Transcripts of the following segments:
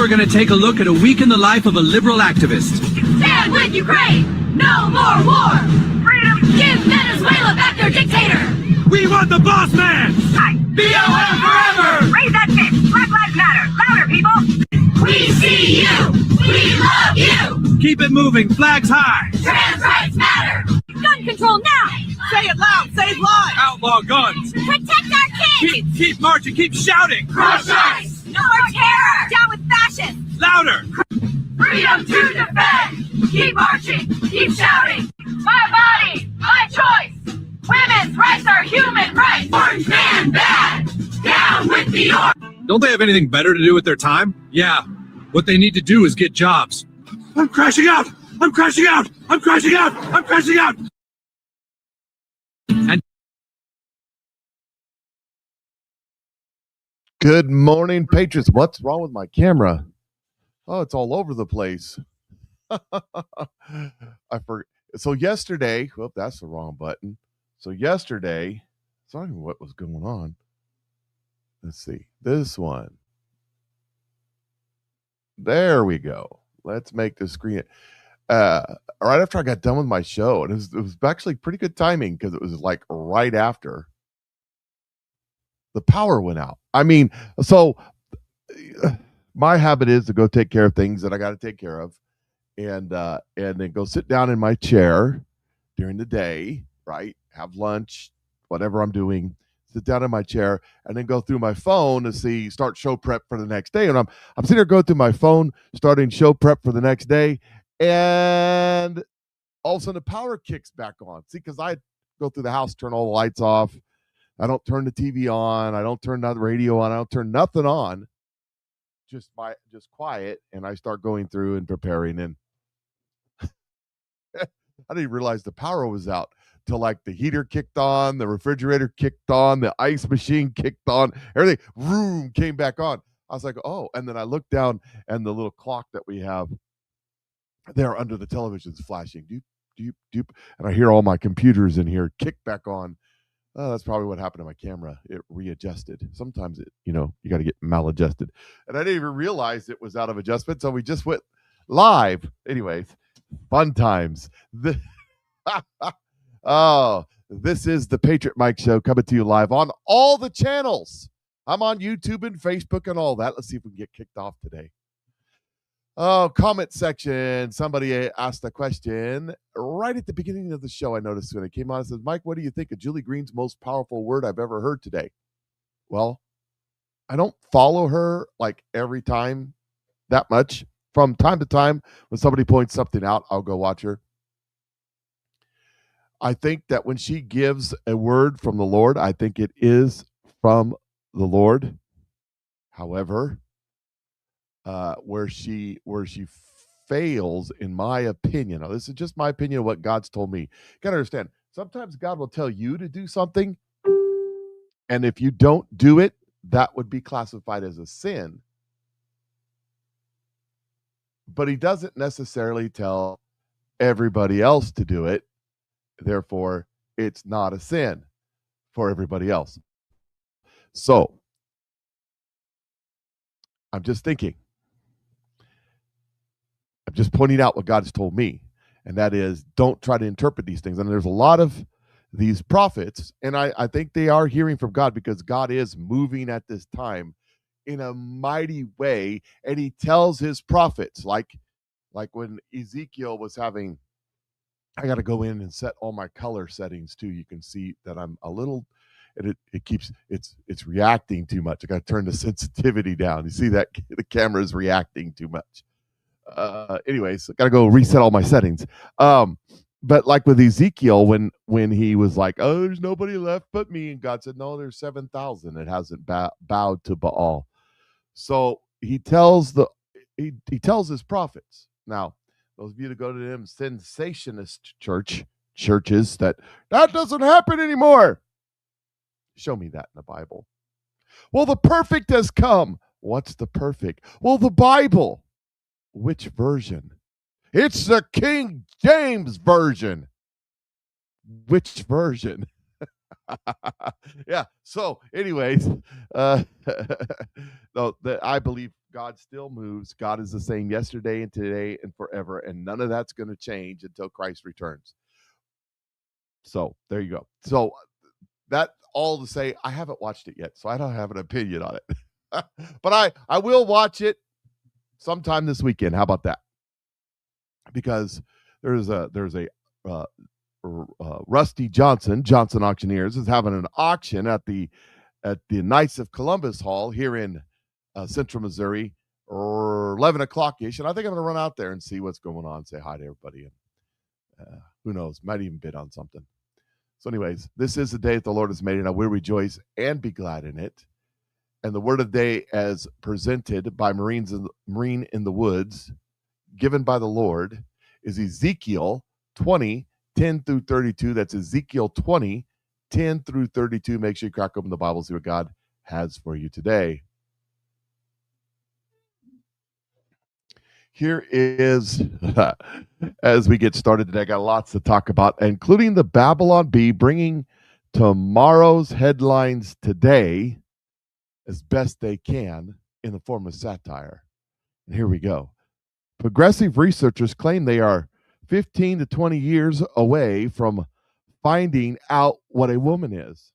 we're going to take a look at a week in the life of a liberal activist. Stand with Ukraine! No more war! Freedom! Give Venezuela back their dictator! We want the boss man! BLM forever! Raise that fist! Black Lives Matter! Louder, people! We see you! We love you! Keep it moving, flags high! Trans rights matter! Gun control now! Say it loud, save lives! Outlaw guns! Protect our kids! Keep marching, keep shouting! Crush ICE! No more terror! Down with fascists! Louder! Freedom to defend! Keep marching! Keep shouting! My body! My choice! Women's rights are human rights! Orange man bad! Down with the orange! Don't they have anything better to do with their time? Yeah. What they need to do is get jobs. I'm crashing out! I'm crashing out! I'm crashing out! I'm crashing out! And Good morning, Patriots. What's wrong with my camera? Oh, it's all over the place. I forgot. So yesterday, well, that's the wrong button. So yesterday, sorry, what was going on? Let's see. This one. There we go. Let's make the screen. Right after I got done with my show, and it was actually pretty good timing because it was like right after the power went out. I mean, so my habit is to go take care of things that I got to take care of, and then go sit down in my chair during the day, right? Have lunch, whatever I'm doing. Sit down in my chair and then go through my phone to start show prep for the next day. And I'm sitting there going through my phone, starting show prep for the next day, and all of a sudden the power kicks back on. See, because I go through the house, turn all the lights off. I don't turn the TV on. I don't turn the radio on. I don't turn nothing on. Just quiet, and I start going through and preparing. And I didn't even realize the power was out till like the heater kicked on, the refrigerator kicked on, the ice machine kicked on, everything room came back on. I was like, oh, and then I looked down and the little clock that we have there under the television's flashing, doop, doop, doop, and I hear all my computers in here kick back on. Oh, that's probably what happened to my camera. It readjusted. Sometimes you got to get maladjusted. And I didn't even realize it was out of adjustment, so we just went live. Anyways, fun times. Oh, this is the Patriot Mike Show coming to you live on all the channels. I'm on YouTube and Facebook and all that. Let's see if we can get kicked off today. Oh, comment section. Somebody asked a question right at the beginning of the show. I noticed when it came on, it says, Mike, what do you think of Julie Green's most powerful word I've ever heard today? Well, I don't follow her like every time that much. From time to time, when somebody points something out, I'll go watch her. I think that when she gives a word from the Lord, I think it is from the Lord. However, where she fails, in my opinion, now this is just my opinion of what God's told me. You gotta understand, sometimes God will tell you to do something, and if you don't do it, that would be classified as a sin. But he doesn't necessarily tell everybody else to do it. Therefore, it's not a sin for everybody else. So, I'm just thinking. I'm just pointing out what God has told me, and that is, don't try to interpret these things. And there's a lot of these prophets, and I think they are hearing from God because God is moving at this time in a mighty way, and he tells his prophets, like when Ezekiel was having, I got to go in and set all my color settings too. You can see that I'm a little, and it keeps, it's reacting too much. I got to turn the sensitivity down. You see that the camera is reacting too much. Anyways, I got to go reset all my settings. But like with Ezekiel, when he was like, oh, there's nobody left but me. And God said, no, there's 7,000 that hasn't bowed to Baal. So he tells he tells his prophets. Now, those of you that go to them sensationist churches that doesn't happen anymore. Show me that in the Bible. Well, the perfect has come. What's the perfect? Well, the Bible. Which version? It's the King James version. Which version? Yeah. So anyways, no, I believe God still moves. God is the same yesterday and today and forever, and none of that's going to change until Christ returns. So there you go. So that all to say, I haven't watched it yet, so I don't have an opinion on it. But I will watch it sometime this weekend. How about that? Because there's a Rusty Johnson Auctioneers is having an auction at the Knights of Columbus Hall here in Central Missouri, or 11 o'clock ish, and I think I'm going to run out there and see what's going on, say hi to everybody, and who knows, might even bid on something. So anyways, this is the day that the Lord has made, and I will rejoice and be glad in it. And the word of the day, as presented by Marine in the Woods, given by the Lord, is Ezekiel 20:10-32. That's Ezekiel 20:10-32. Make sure you crack open the Bible, see what God has for you today. Here is, as we get started today, I got lots to talk about, including the Babylon Bee bringing tomorrow's headlines today as best they can in the form of satire. And here we go. Progressive researchers claim they are 15 to 20 years away from finding out what a woman is.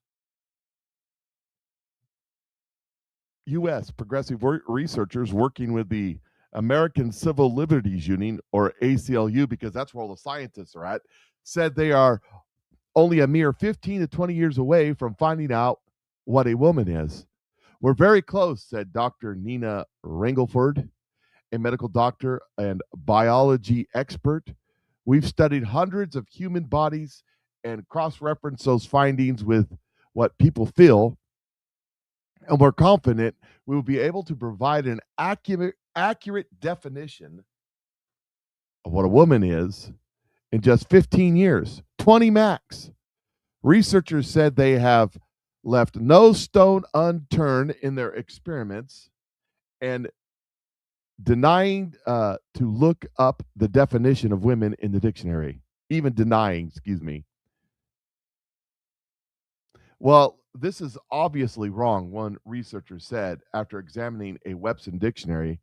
U.S. progressive researchers working with the American Civil Liberties Union, or ACLU, because that's where all the scientists are at, said they are only a mere 15 to 20 years away from finding out what a woman is. We're very close, said Dr. Nina Ringleford, a medical doctor and biology expert. We've studied hundreds of human bodies and cross-referenced those findings with what people feel, and we're confident we will be able to provide an accurate definition of what a woman is in just 15 years, 20 max. Researchers said they have left no stone unturned in their experiments and denying to look up the definition of women in the dictionary, even denying, excuse me. Well, this is obviously wrong, one researcher said after examining a Webster dictionary.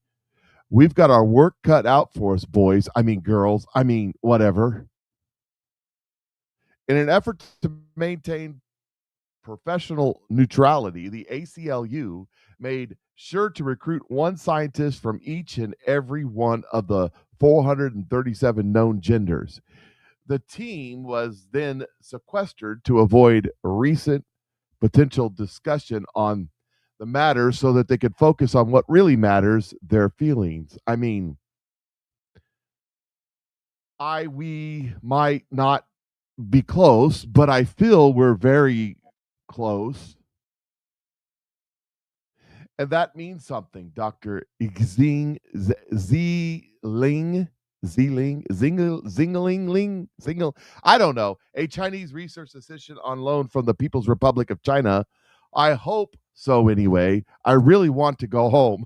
We've got our work cut out for us, boys. I mean, girls. I mean, whatever. In an effort to maintain professional neutrality, the ACLU made sure to recruit one scientist from each and every one of the 437 known genders. The team was then sequestered to avoid recent potential discussion on the matter so that they could focus on what really matters, their feelings. I mean, we might not be close, but I feel we're very close. And that means something, Dr. Zingling, I don't know, a Chinese research assistant on loan from the People's Republic of China. I hope so anyway. I really want to go home.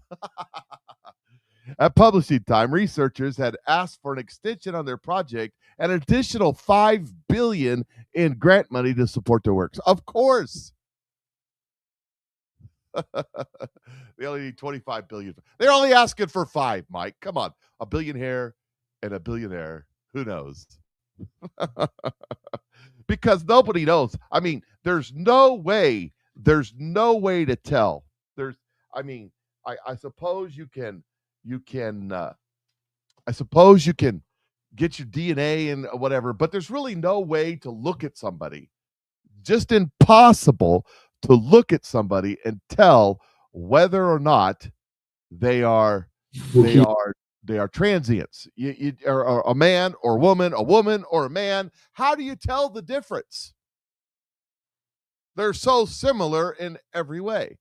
At publishing time, researchers had asked for an extension on their project, an additional $5 billion in grant money to support their works. Of course. They only need $25 billion. They're only asking for $5 billion, Mike. Come on. A billionaire and a billionaire. Who knows? Because nobody knows. I mean, there's no way to tell. I suppose you can get your DNA and whatever, but there's really no way to look at somebody. Just impossible to look at somebody and tell whether or not they are transients. You or a man or a woman or a man. How do you tell the difference? They're so similar in every way.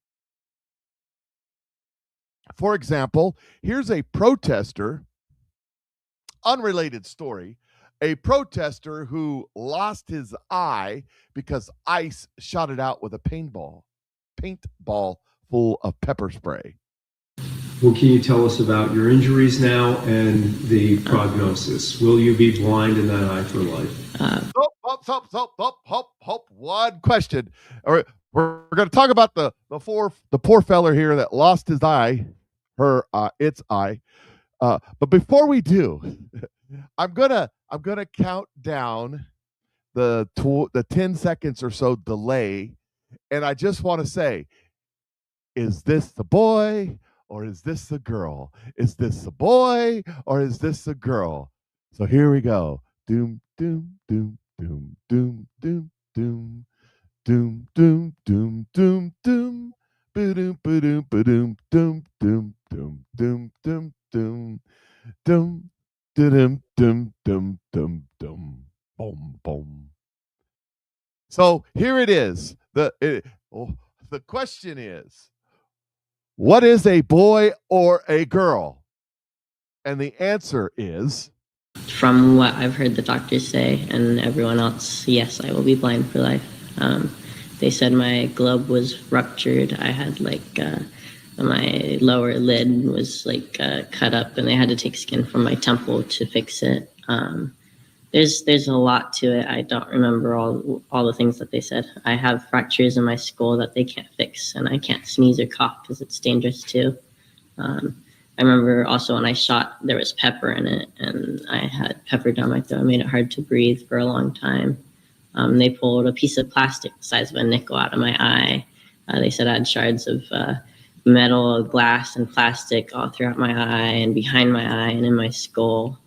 For example, here's a protester, unrelated story, a protester who lost his eye because ICE shot it out with a paintball full of pepper spray. What can you tell us about your injuries now and the prognosis? Will you be blind in that eye for life? One question. All right, we're going to talk about the poor feller here that lost his eye, her its eye. But before we do, I'm gonna count down the 10 seconds or so delay, and I just want to say, is this the boy or is this the girl? Is this the boy or is this the girl? So here we go. Doom doom doom doom doom doom doom doom doom doom doom doom ba-doom ba-doom ba-doom doom doom doom doom doom doom doom dum dum dum dum dum boom boom. So here it is. The question is, what is a boy or a girl? And the answer is, from what I've heard the doctors say and everyone else, yes, I will be blind for life. They said my globe was ruptured. I had my lower lid was cut up, and they had to take skin from my temple to fix it. There's a lot to it. I don't remember all the things that they said. I have fractures in my skull that they can't fix, and I can't sneeze or cough because it's dangerous too. I remember also when I shot, there was pepper in it, and I had pepper down my throat. It made it hard to breathe for a long time. They pulled a piece of plastic the size of a nickel out of my eye. They said I had shards of metal, glass, and plastic all throughout my eye and behind my eye and in my skull.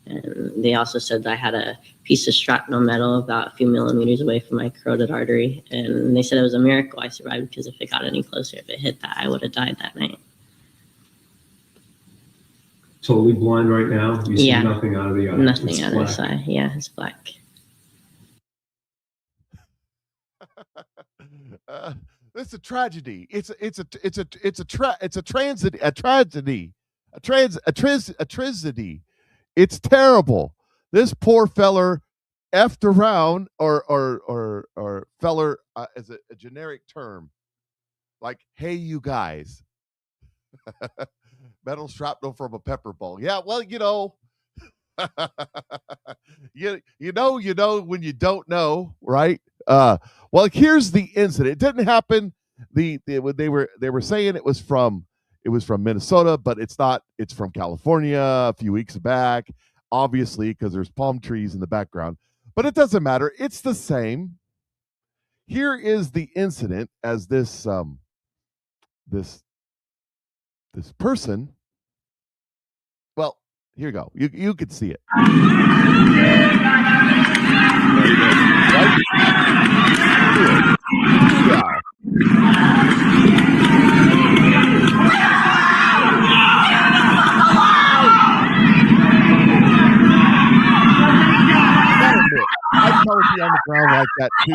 And they also said that I had a piece of shrapnel metal about a few millimeters away from my carotid artery. And they said it was a miracle I survived, because if it got any closer, if it hit that, I would have died that night. Totally blind right now? You see Yeah. nothing out of the eye? Nothing It's out black. of his eye. Yeah, it's black. it's a tragedy. It's a tragedy. It's terrible. This poor feller effed around, or feller as a generic term, like, hey, you guys, metal shrapnel from a pepper ball. Yeah, well, you know, you know when you don't know, right? Well, here's the incident. It didn't happen. They were saying it was from Minnesota, but it's not. It's from California a few weeks back, obviously, because there's palm trees in the background. But it doesn't matter. It's the same. Here is the incident as this person. Well, here you go. You could see it. Right? Yeah. I'd probably be on the ground like that too,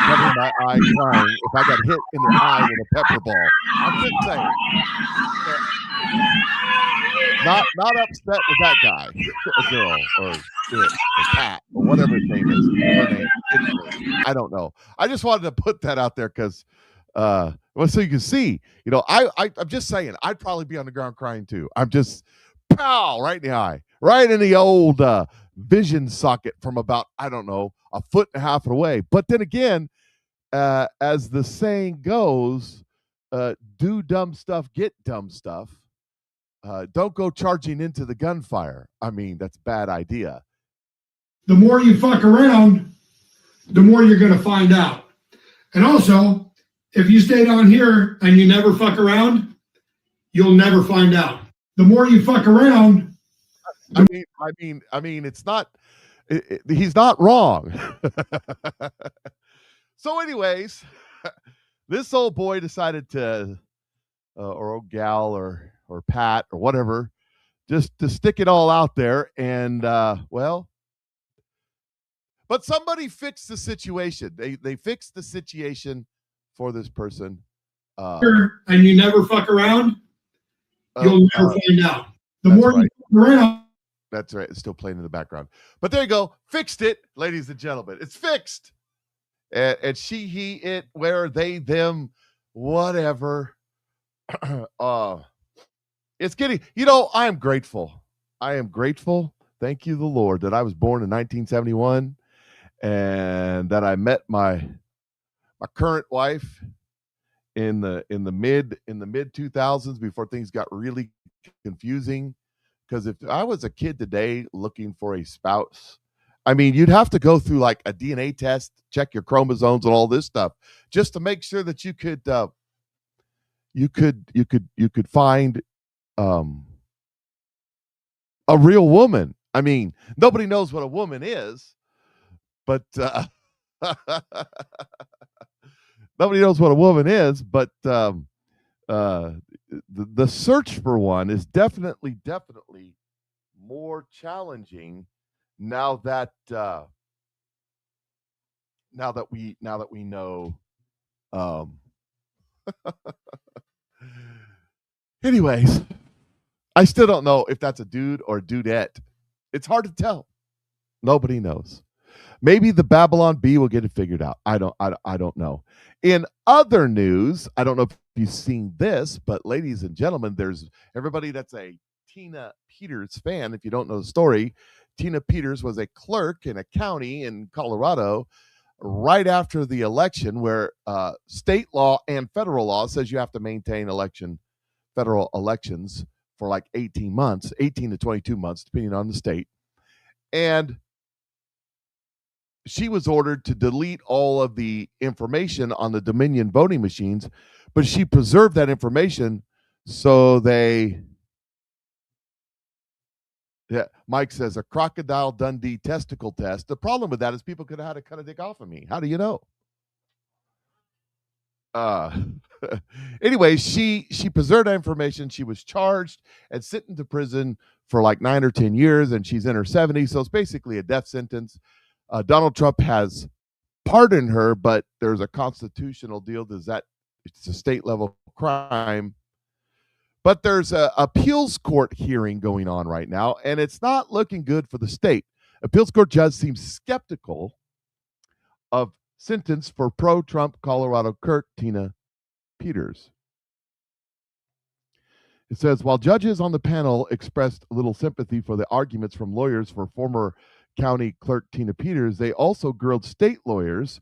covering my eye, crying if I got hit in the eye with a pepper ball. I'm just saying. Not upset with that guy, a girl, or cat, or whatever his name is. Her name, I don't know. I just wanted to put that out there because, well, so you can see, you know, I'm just saying, I'd probably be on the ground crying too. I'm just, pow, right in the eye, right in the old vision socket from about, I don't know, a foot and a half away. But then again, as the saying goes, do dumb stuff, get dumb stuff. Don't go charging into the gunfire. I mean, that's a bad idea. The more you fuck around, the more you're going to find out. And also, if you stay down here and you never fuck around, you'll never find out. The more you fuck around. I mean, it's not, he's not wrong. So anyways, this old boy decided to, or old gal, or Pat, or whatever, just to stick it all out there. And well, but somebody fixed the situation. They fixed the situation for this person. And you never fuck around, you'll never find out. The more you fuck around. That's right. It's still playing in the background. But there you go. Fixed it, ladies and gentlemen. It's fixed. And she, he, it, where, they, them, whatever. It's getting, you know, I am grateful. I am grateful. Thank you, the Lord, that I was born in 1971 and that I met my current wife in the mid 2000s, before things got really confusing. Because if I was a kid today looking for a spouse, I mean, you'd have to go through like a DNA test, check your chromosomes and all this stuff, just to make sure that you could find a real woman. I mean, nobody knows what a woman is, but nobody knows what a woman is, but the search for one is definitely more challenging now that we know. Anyways, I still don't know if that's a dude or a dudette. It's hard to tell. Nobody knows. Maybe the Babylon Bee will get it figured out. I don't know. In other news, I don't know if you've seen this, but ladies and gentlemen, there's everybody that's a Tina Peters fan. If you don't know the story, Tina Peters was a clerk in a county in Colorado right after the election, where state law and federal law says you have to maintain federal elections for like 18 to 22 months, depending on the state. And she was ordered to delete all of the information on the Dominion voting machines, but she preserved that information. So Mike says a Crocodile Dundee testicle test. The problem with that is people could have had to cut a dick off of me. How do you know? Anyway, she preserved that information. She was charged and sent into prison for like 9 or 10 years, and she's in her 70s. So it's basically a death sentence. Donald Trump has pardoned her, but there's a constitutional deal that it's a state level crime. But there's a appeals court hearing going on right now, and it's not looking good for the state. Appeals court judge seems skeptical of sentence for pro-Trump Colorado clerk Tina Peters. It says, while judges on the panel expressed little sympathy for the arguments from lawyers for former county clerk Tina Peters, they also grilled state lawyers.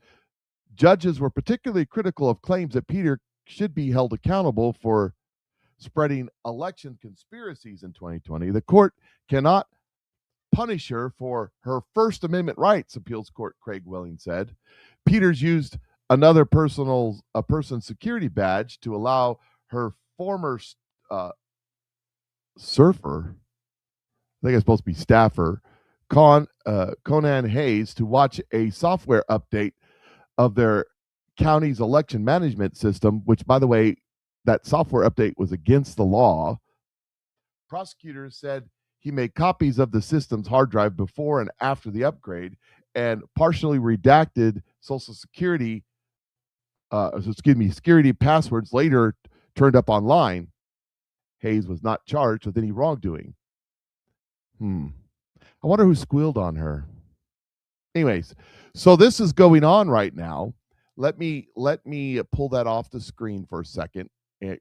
Judges were particularly critical of claims that Peters should be held accountable for spreading election conspiracies in 2020. The court cannot punish her for her First Amendment rights, appeals court Craig Welling said. Peters used another person's security badge to allow her former surfer, I think it's supposed to be staffer, Conan Hayes, to watch a software update of their county's election management system, which, by the way, that software update was against the law. Prosecutors said he made copies of the system's hard drive before and after the upgrade, and partially redacted Social Security, security passwords later turned up online. Hayes was not charged with any wrongdoing. I wonder who squealed on her. Anyways, so this is going on right now. Let me pull that off the screen for a second,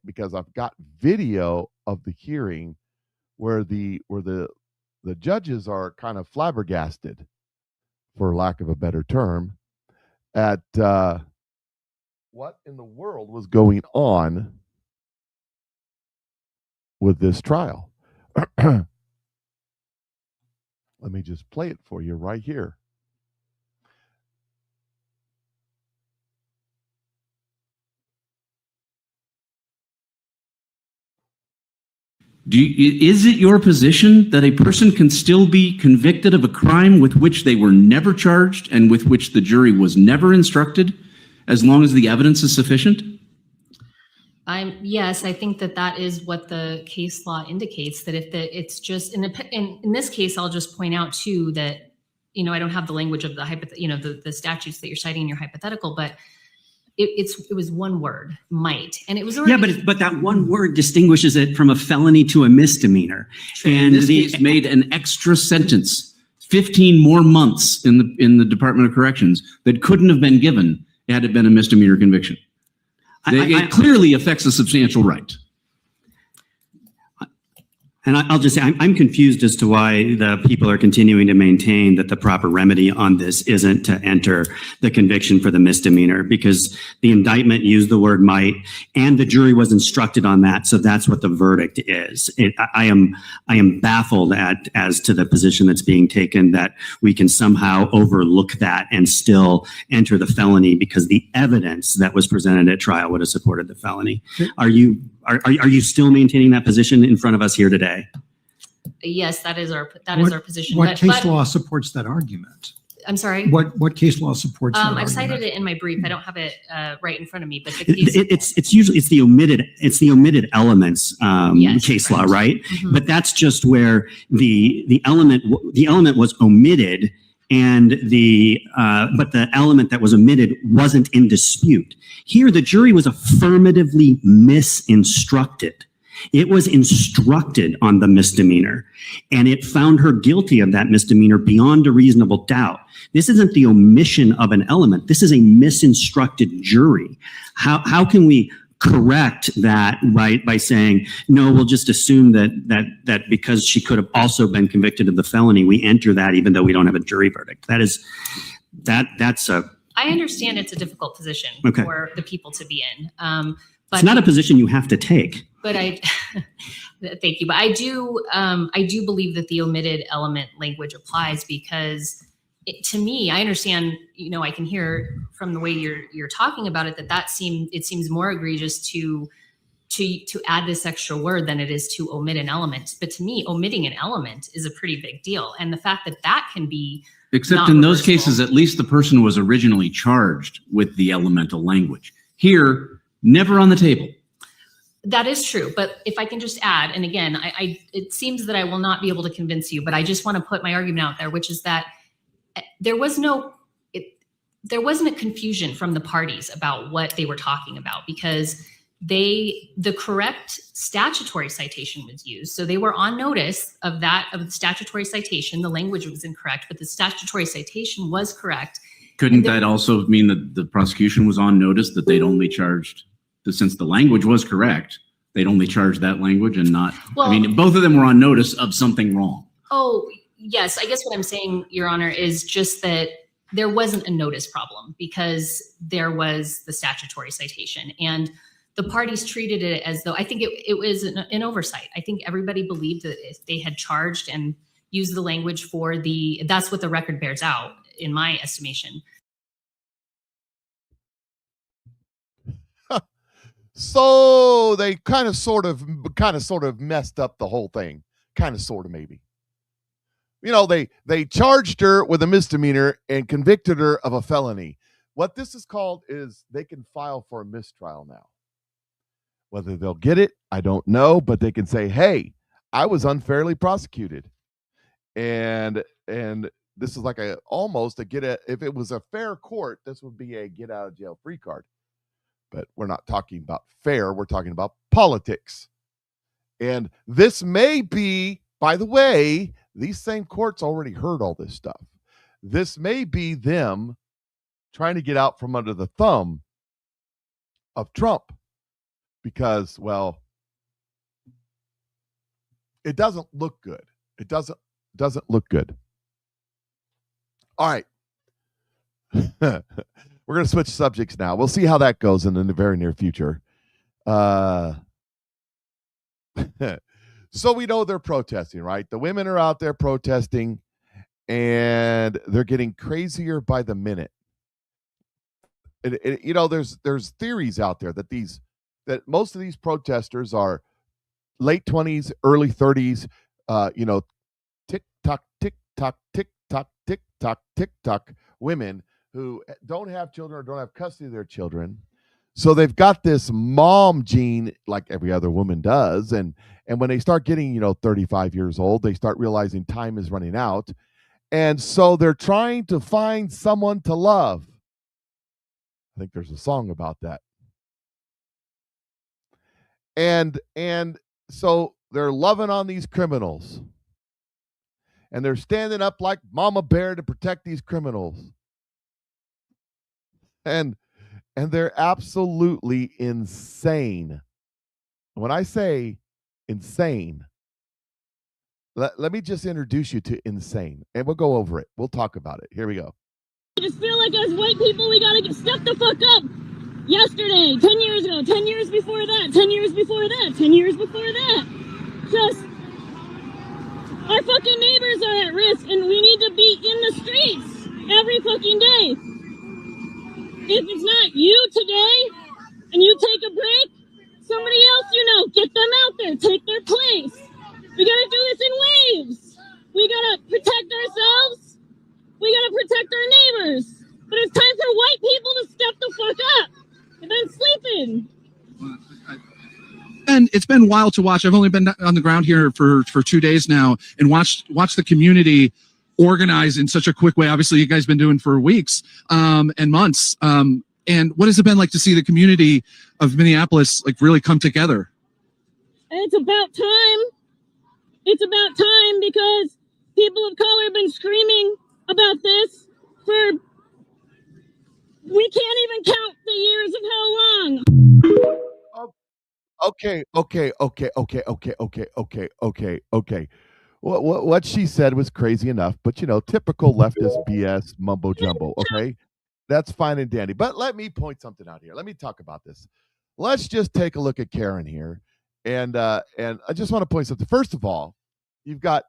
because I've got video of the hearing where the judges are kind of flabbergasted, for lack of a better term, at what in the world was going on with this trial. Let me just play it for you right here. Is it your position that a person can still be convicted of a crime with which they were never charged and with which the jury was never instructed, as long as the evidence is sufficient? Yes, I think that is what the case law indicates, that if it's just in this case, I'll just point out too that, I don't have the language of the statutes that you're citing in your hypothetical, but it was one word, might, and it was already, but that one word distinguishes it from a felony to a misdemeanor. And this case made an extra sentence, 15 more months in the Department of Corrections, that couldn't have been given had it been a misdemeanor conviction. It clearly affects a substantial right. And I'll just say, I'm confused as to why the people are continuing to maintain that the proper remedy on this isn't to enter the conviction for the misdemeanor, because the indictment used the word might, and the jury was instructed on that. So that's what the verdict is. I am baffled as to the position that's being taken, that we can somehow overlook that and still enter the felony because the evidence that was presented at trial would have supported the felony. Are you still maintaining that position in front of us here today? Yes, that is our position. What case law supports that argument? I'm sorry. What case law supports that I've argument? cited it in my brief. I don't have it right in front of me, but the case, it's the omitted elements Yes, case correct. law, right? Mhm. But that's just where the element was omitted, and but the element that was omitted wasn't in dispute. Here, the jury was affirmatively misinstructed. It was instructed on the misdemeanor, and it found her guilty of that misdemeanor beyond a reasonable doubt. This isn't the omission of an element. This is a misinstructed jury. How can we correct that by saying, no, we'll just assume that because she could have also been convicted of the felony, we enter that even though we don't have a jury verdict? That's a... I understand it's a difficult position Okay. for the people to be in. But It's not a position you have to take. But thank you. But I do believe that the omitted element language applies because to me, I understand, I can hear from the way you're talking about it, it seems more egregious to add this extra word than it is to omit an element. But to me, omitting an element is a pretty big deal. And the fact that can be Except not in those reversible. cases, at least the person was originally charged with the elemental language. Here, never on the table. That is true. But if I can just add, and again, it seems that I will not be able to convince you, but I just want to put my argument out there, which is that there wasn't a confusion from the parties about what they were talking about, because the correct statutory citation was used. So they were on notice of the statutory citation. The language was incorrect, but the statutory citation was correct. Couldn't that also mean that the prosecution was on notice that they'd only charged, since the language was correct, they'd only charged that language and not, Well- both of them were on notice of something wrong. Oh, yes. I guess what I'm saying, Your Honor, is just that there wasn't a notice problem because there was the statutory citation, and the parties treated it as though, I think it was an oversight. I think everybody believed that if they had charged and used the language that's what the record bears out, in my estimation. So they kind of sort of messed up the whole thing. Kind of sort of maybe. They charged her with a misdemeanor and convicted her of a felony. What this is called is they can file for a mistrial now. Whether they'll get it, I don't know, but they can say, hey, I was unfairly prosecuted. And this is like if it was a fair court, this would be a get out of jail free card. But we're not talking about fair, we're talking about politics. And this may be, by the way, these same courts already heard all this stuff. This may be them trying to get out from under the thumb of Trump because, well, it doesn't look good. It doesn't look good. All right. We're going to switch subjects now. We'll see how that goes in the very near future. So we know they're protesting, right? The women are out there protesting, and they're getting crazier by the minute. There's theories out there that most of these protesters are late 20s, early 30s, tick tock, tick tock, tick tock, tick tock, tick tock women who don't have children or don't have custody of their children. So they've got this mom gene like every other woman does. And when they start getting, 35 years old, they start realizing time is running out. And so they're trying to find someone to love. I think there's a song about that. And so they're loving on these criminals. And they're standing up like Mama Bear to protect these criminals. And they're absolutely insane. When I say insane, Let me just introduce you to insane, and we'll go over it. We'll talk about it. Here we go. I just feel like as white people, we gotta get step the fuck up. Yesterday, 10 years ago, 10 years before that, 10 years before that, 10 years before that. Just, our fucking neighbors are at risk, and we need to be in the streets every fucking day. If it's not you today, and you take a break, somebody else you know, get them out there, take their place. We gotta do this in waves. We gotta protect ourselves. We gotta protect our neighbors. But it's time for white people to step the fuck up. They've been sleeping. And it's been wild to watch. I've only been on the ground here for 2 days now, and watch the community organize in such a quick way. Obviously, you guys been doing for weeks and months. And what has it been like to see the community of Minneapolis like really come together? It's about time. It's about time because people of color have been screaming about this for, we can't even count the years of how long. Okay. What she said was crazy enough, but typical leftist BS mumbo jumbo. Okay, that's fine and dandy. But let me point something out here. Let me talk about this. Let's just take a look at Karen here, and I just want to point something. First of all, you've got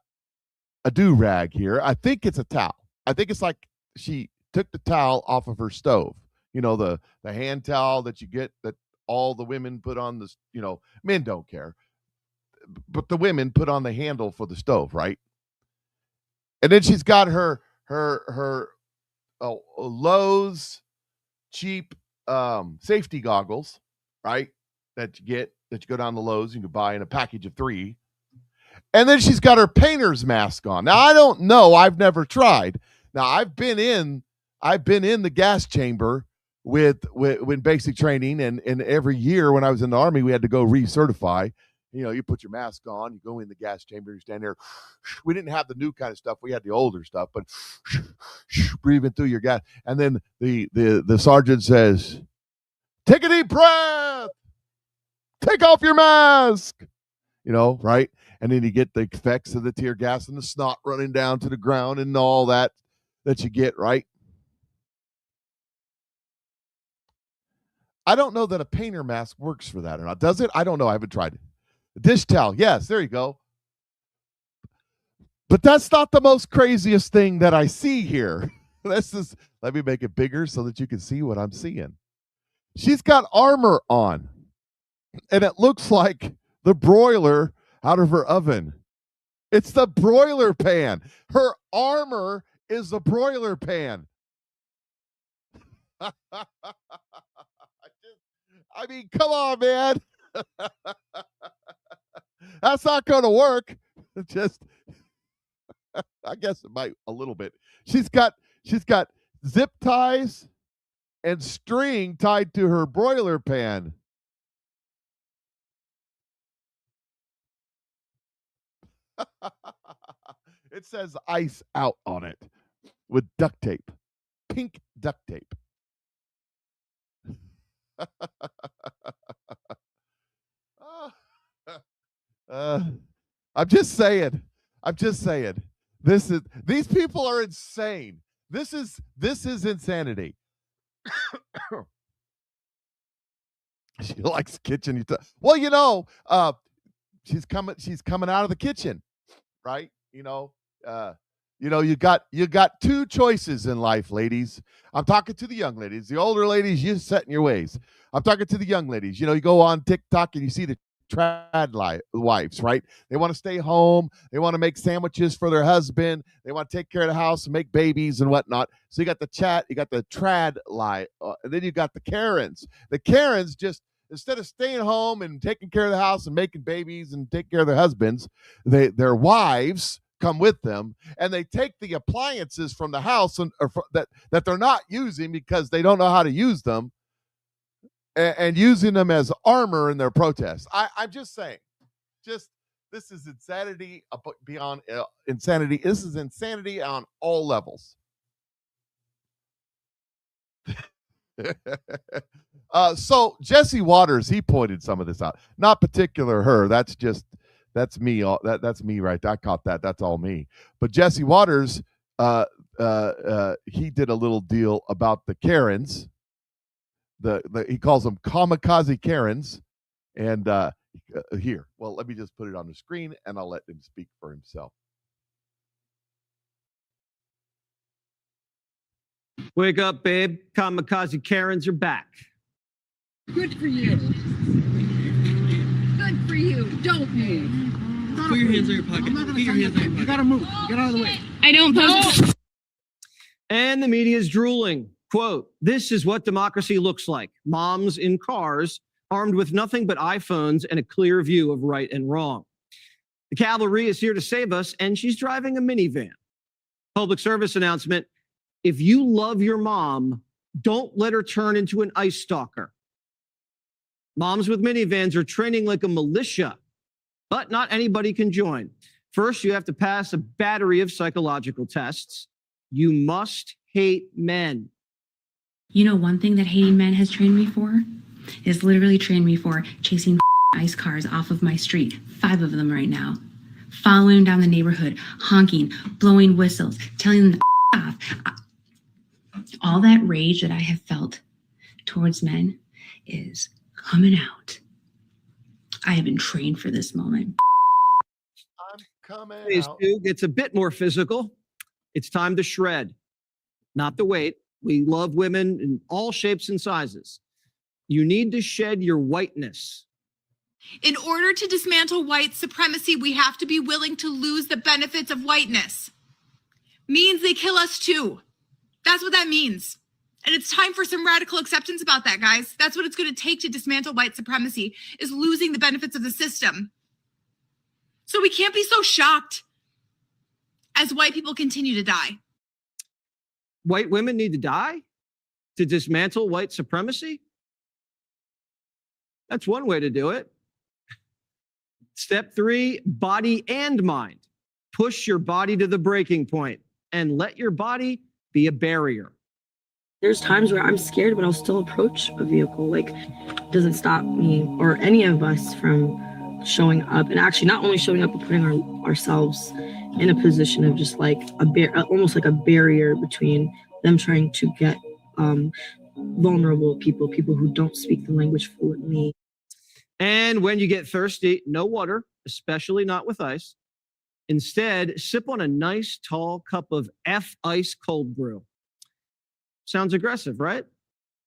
a do-rag here. I think it's a towel. I think it's like she took the towel off of her stove. The hand towel that you get that all the women put on this. Men don't care, but the women put on the handle for the stove, right? And then she's got her Lowe's cheap safety goggles, right? That you go down to Lowe's, you can buy in a package of 3. And then she's got her painter's mask on. Now, I don't know. I've never tried. Now, I've been in the gas chamber with basic training, and every year when I was in the Army, we had to go recertify. You put your mask on, you go in the gas chamber, you stand there. We didn't have the new kind of stuff. We had the older stuff, but breathing through your gas. And then the sergeant says, take a deep breath, take off your mask, right? And then you get the effects of the tear gas and the snot running down to the ground and all that you get, right? I don't know that a painter mask works for that or not. Does it? I don't know. I haven't tried it. Dish towel. Yes, there you go. But that's not the most craziest thing that I see here. Let me make it bigger so that you can see what I'm seeing. She's got armor on, and it looks like the broiler out of her oven. It's the broiler pan. Her armor is the broiler pan. I mean, come on, man. That's not going to work. I guess it might a little bit. She's got zip ties and string tied to her broiler pan. It says ice out on it with duct tape, pink duct tape. I'm just saying. These people are insane. This is insanity. She likes kitchen. Well, she's coming out of the kitchen, right? You got 2 choices in life, ladies. I'm talking to the young ladies. The older ladies, you set in your ways. I'm talking to the young ladies. You go on TikTok and you see the trad wives, right? They want to stay home. They want to make sandwiches for their husband. They want to take care of the house and make babies and whatnot. So you got the trad life, and then you got the Karens. The Karens just, instead of staying home and taking care of the house and making babies and taking care of their husbands, their wives come with them, and they take the appliances from the house that they're not using because they don't know how to use them, and using them as armor in their protests. I'm just saying, this is insanity beyond insanity. This is insanity on all levels. So Jesse Waters, he pointed some of this out. Not particular her. That's just That's me. That's me, right? I caught that. That's all me. But Jesse Waters, he did a little deal about the Karens. He calls them kamikaze Karens, and here. Well, let me just put it on the screen, and I'll let him speak for himself. Wake up, babe. Kamikaze Karens are back. Good for you. Good for you. Don't move. Put your hands in your pocket. Put your hands in your pocket. You gotta move. Get out of the way. I don't post. And the media is drooling. Quote, this is what democracy looks like. Moms in cars, armed with nothing but iPhones and a clear view of right and wrong. The cavalry is here to save us, and she's driving a minivan. Public service announcement. If you love your mom, don't let her turn into an ICE stalker. Moms with minivans are training like a militia, but not anybody can join. First, you have to pass a battery of psychological tests. You must hate men. You know, one thing that hating men has trained me for is literally trained me for chasing ICE cars off of my street. 5 of them right now. Following them down the neighborhood, honking, blowing whistles, telling them to off. All that rage that I have felt towards men is coming out. I have been trained for this moment. I'm coming Phase out. 2 gets a bit more physical. It's time to shred, not the weight. We love women in all shapes and sizes. You need to shed your whiteness. In order to dismantle white supremacy, we have to be willing to lose the benefits of whiteness. Means they kill us too. That's what that means. And it's time for some radical acceptance about that, guys. That's what it's going to take to dismantle white supremacy, is losing the benefits of the system. So we can't be so shocked as white people continue to die. White women need to die to dismantle white supremacy? That's one way to do it. Step 3, body and mind. Push your body to the breaking point and let your body be a barrier. There's times where I'm scared, but I'll still approach a vehicle. Like, it doesn't stop me or any of us from showing up, and actually not only showing up, but putting ourselves in a position of just like almost like a barrier between them trying to get vulnerable people who don't speak the language fluently. And when you get thirsty, no water, especially not with ice. Instead, sip on a nice tall cup of F ice cold brew. Sounds aggressive, right?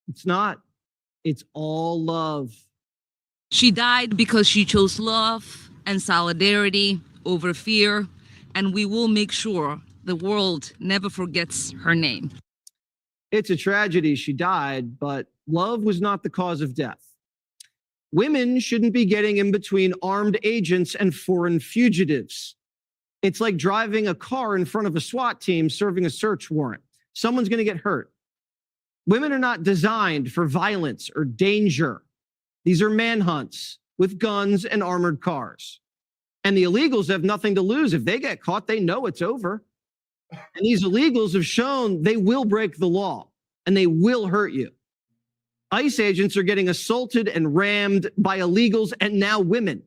It's not. It's all love. She died because she chose love and solidarity over fear, and we will make sure the world never forgets her name. It's a tragedy she died, but love was not the cause of death. Women shouldn't be getting in between armed agents and foreign fugitives. It's like driving a car in front of a SWAT team serving a search warrant. Someone's going to get hurt. Women are not designed for violence or danger. These are manhunts with guns and armored cars. And the illegals have nothing to lose. If they get caught, they know it's over. And these illegals have shown they will break the law and they will hurt you. ICE agents are getting assaulted and rammed by illegals and now women.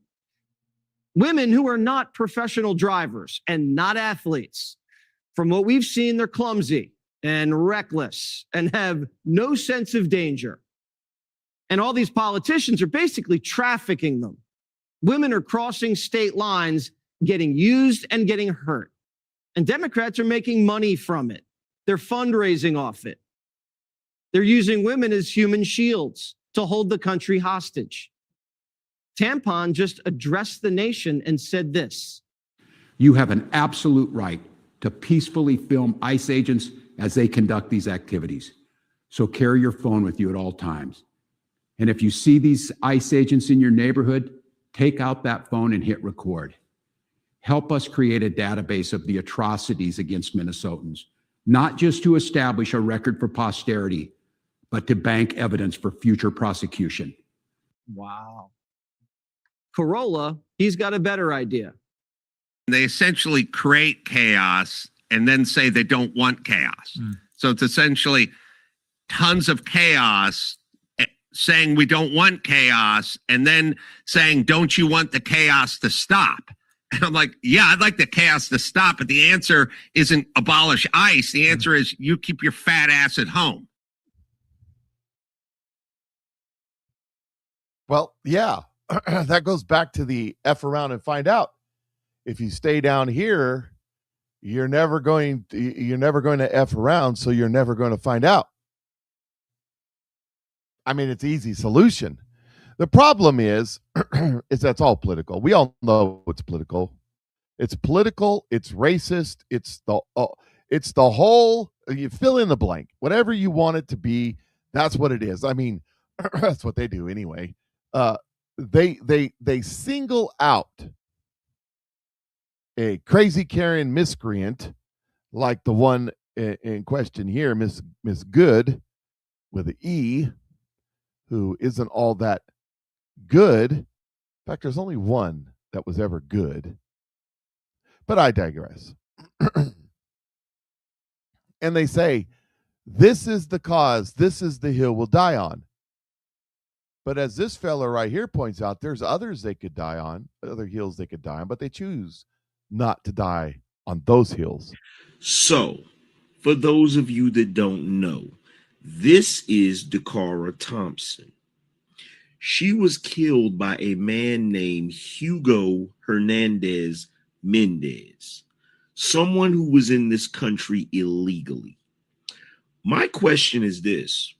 Women who are not professional drivers and not athletes. From what we've seen, they're clumsy and reckless and have no sense of danger. And all these politicians are basically trafficking them. Women are crossing state lines, getting used and getting hurt. And Democrats are making money from it. They're fundraising off it. They're using women as human shields to hold the country hostage. Tampon just addressed the nation and said this. You have an absolute right to peacefully film ICE agents as they conduct these activities. So carry your phone with you at all times. And if you see these ICE agents in your neighborhood, take out that phone and hit record. Help us create a database of the atrocities against Minnesotans, not just to establish a record for posterity, but to bank evidence for future prosecution. Wow. Corolla, he's got a better idea. They essentially create chaos and then say they don't want chaos. So it's essentially tons of chaos saying we don't want chaos and then saying, don't you want the chaos to stop? And I'm like, yeah, I'd like the chaos to stop, but the answer isn't abolish ICE. The answer is you keep your fat ass at home. Well, yeah, that goes back to the F around and find out. If you stay down here, you're never going to F around, so you're never going to find out. I mean, it's an easy solution. The problem is that's all political. We all know it's political. It's political. It's racist. It's the whole. You fill in the blank. Whatever you want it to be, that's what it is. I mean, that's what they do anyway. They single out a crazy Karen miscreant like the one in question here, Miss Good with an E, who isn't all that good. In fact, there's only one that was ever good. But I digress. And they say, this is the cause, this is the hill we'll die on. But as this fella right here points out, there's others they could die on, other hills they could die on, but they choose not to die on those hills. So, for those of you that don't know, this is Dakara Thompson. She was killed by a man named Hugo Hernandez Mendez, someone who was in this country illegally. My question is this: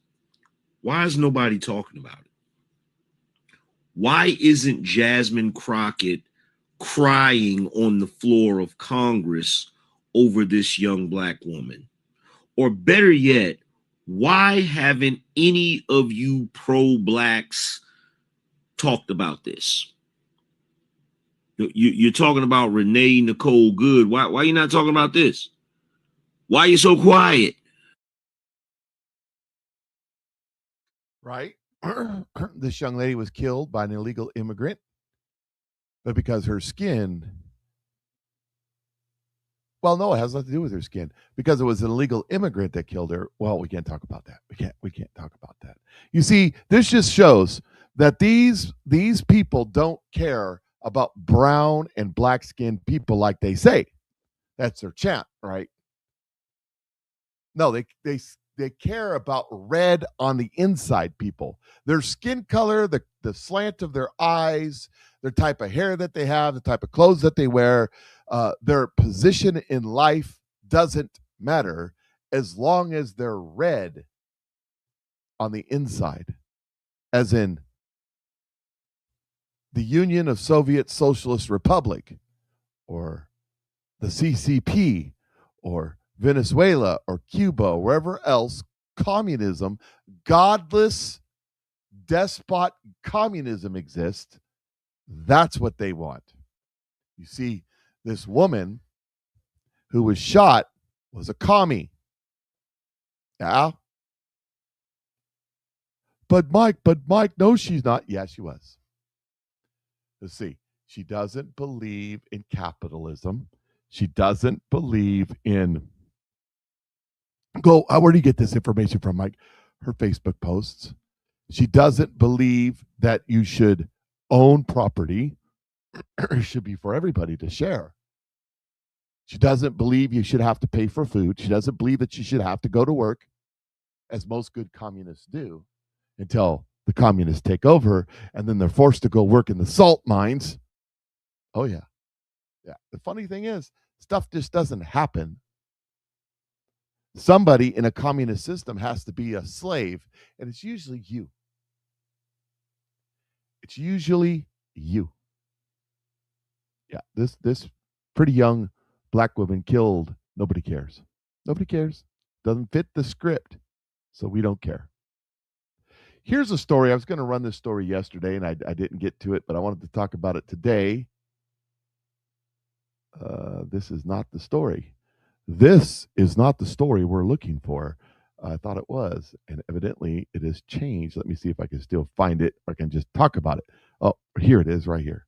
why is nobody talking about it? Why isn't Jasmine Crockett crying on the floor of Congress over this young black woman? Or better yet, why haven't any of you pro-blacks talked about this? You're talking about Renee Nicole Good. Why are you not talking about this? Why are you so quiet? Right? This young lady was killed by an illegal immigrant, but because her skin, well, no, it has nothing to do with her skin. Because it was an illegal immigrant that killed her. Well, we can't talk about that. We can't talk about that. You see, this just shows that these people don't care about brown and black skinned people like they say. That's their chant, right? No, they care about red on the inside people. Their skin color, the slant of their eyes, their type of hair that they have, the type of clothes that they wear, their position in life doesn't matter as long as they're red on the inside, as in the Union of Soviet Socialist Republic or the CCP or Venezuela or Cuba or wherever else communism, godless despot communism exists. That's what they want. You see, this woman who was shot was a commie. Yeah. But Mike, no, she's not. Yeah, she was. Let's see. She doesn't believe in capitalism. She doesn't believe in. Where do you get this information from, Mike? Her Facebook posts. She doesn't believe that you should own property. It should be for everybody to share. She doesn't believe you should have to pay for food. She doesn't believe that you should have to go to work, as most good communists do, until the communists take over, and then they're forced to go work in the salt mines. Oh, yeah. Yeah. The funny thing is, stuff just doesn't happen. Somebody in a communist system has to be a slave, and it's usually you. It's usually you. Yeah, this pretty young black woman killed. Nobody cares. Nobody cares. Doesn't fit the script, so we don't care. Here's a story. I was going to run this story yesterday, and I didn't get to it, but I wanted to talk about it today. This is not the story. This is not the story we're looking for. I thought it was, and evidently it has changed. Let me see if I can still find it, or I can just talk about it. Oh, here it is right here.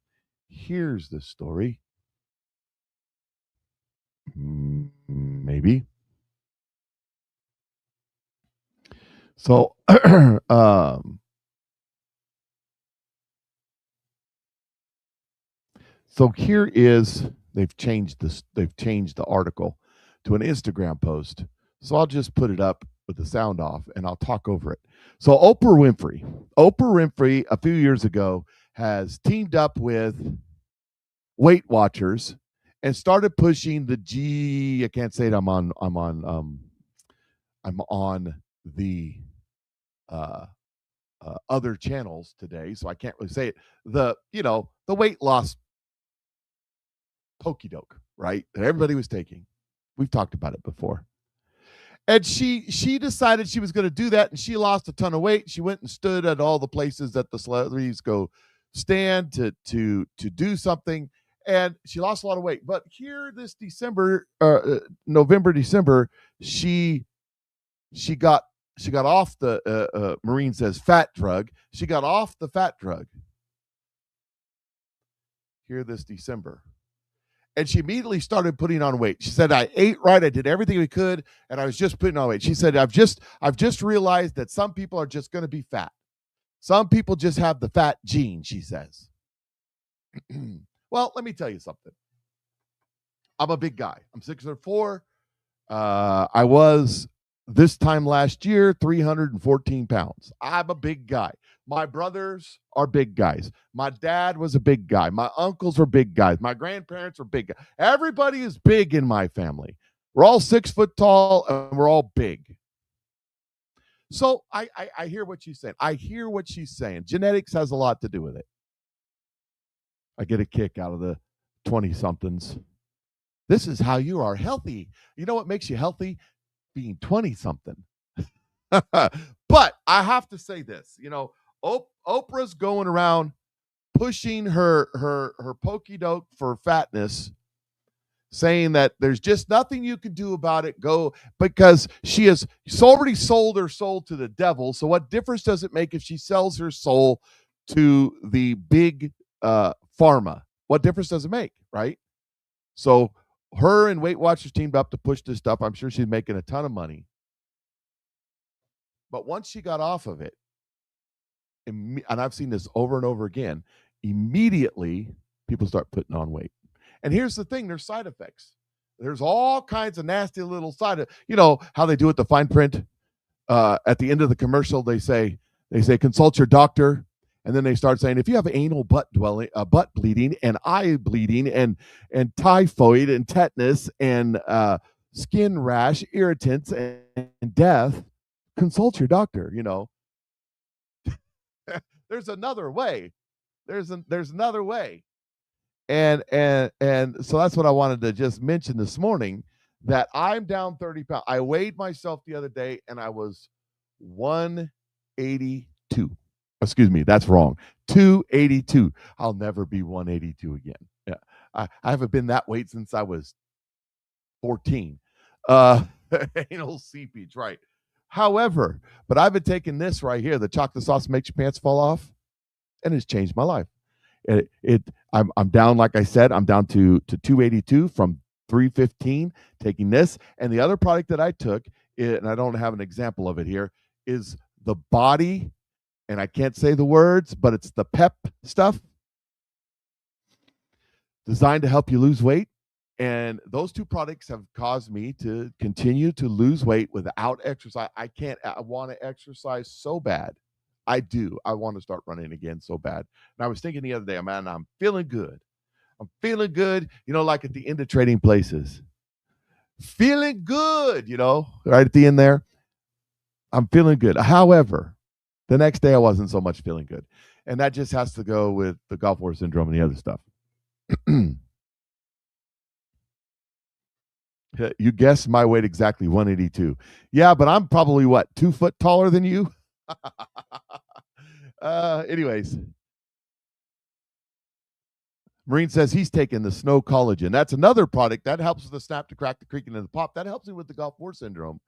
Here's the story. Maybe. So So here is, they've changed the article to an Instagram post. So I'll just put it up with the sound off and I'll talk over it. So Oprah Winfrey a few years ago has teamed up with Weight Watchers and started pushing I can't say it. I'm on the other channels today, so I can't really say it. The weight loss pokey doke, right? That everybody was taking. We've talked about it before. And she decided she was going to do that, and she lost a ton of weight. She went and stood at all the places that the celebrities go stand to do something, and she lost a lot of weight. But here this November, December, she got off the Marine says fat drug. She got off the fat drug here this December. And she immediately started putting on weight. She said, I ate right, I did everything we could, and I was just putting on weight. She said, I've just realized that some people are just going to be fat. Some people just have the fat gene, she says. Well, let me tell you something. I'm a big guy. I'm 6'4". I was this time last year 314 pounds. I'm a big guy. My brothers are big guys. My dad was a big guy. My uncles were big guys. My grandparents were big guys. Everybody is big in my family. We're all 6 foot tall and we're all big. So I hear what she's saying. I hear what she's saying. Genetics has a lot to do with it. I get a kick out of the 20-somethings. This is how you are healthy. You know what makes you healthy? Being 20-something. But I have to say this, Oprah's going around pushing her pokey doke for fatness, saying that there's just nothing you can do about it. Because she's already sold her soul to the devil. So what difference does it make if she sells her soul to the big pharma? What difference does it make, right? So her and Weight Watchers teamed up to push this stuff. I'm sure she's making a ton of money. But once she got off of it, and I've seen this over and over again, immediately people start putting on weight. And here's the thing, there's side effects. There's all kinds of nasty little how they do it, the fine print. At the end of the commercial, they say, consult your doctor. And then they start saying, if you have anal butt bleeding and eye bleeding and typhoid and tetanus and skin rash, irritants and death, consult your doctor. There's another way. There's another way. And so that's what I wanted to just mention this morning, that I'm down 30 pounds. I weighed myself the other day and I was 182. Excuse me, that's wrong. 282. I'll never be 182 again. Yeah. I haven't been that weight since I was 14. Anal seepage, right. However, but I've been taking this right here, the chocolate sauce makes your pants fall off, and it's changed my life. I'm down, like I said, I'm down to 282 from 315, taking this. And the other product that I took, and I don't have an example of it here, is the Body, and I can't say the words, but it's the PEP stuff designed to help you lose weight. And those two products have caused me to continue to lose weight without exercise. I want to exercise so bad. I do. I want to start running again so bad. And I was thinking the other day, man, I'm feeling good. I'm feeling good, like at the end of Trading Places. Feeling good, right at the end there. I'm feeling good. However, the next day I wasn't so much feeling good. And that just has to go with the Gulf War syndrome and the other stuff. You guessed my weight exactly, 182. Yeah, but I'm probably 2 foot taller than you? Anyways. Marine says he's taking the Snow Collagen. That's another product that helps with the snap, to crack, the creaking, and the pop. That helps me with the Gulf War syndrome.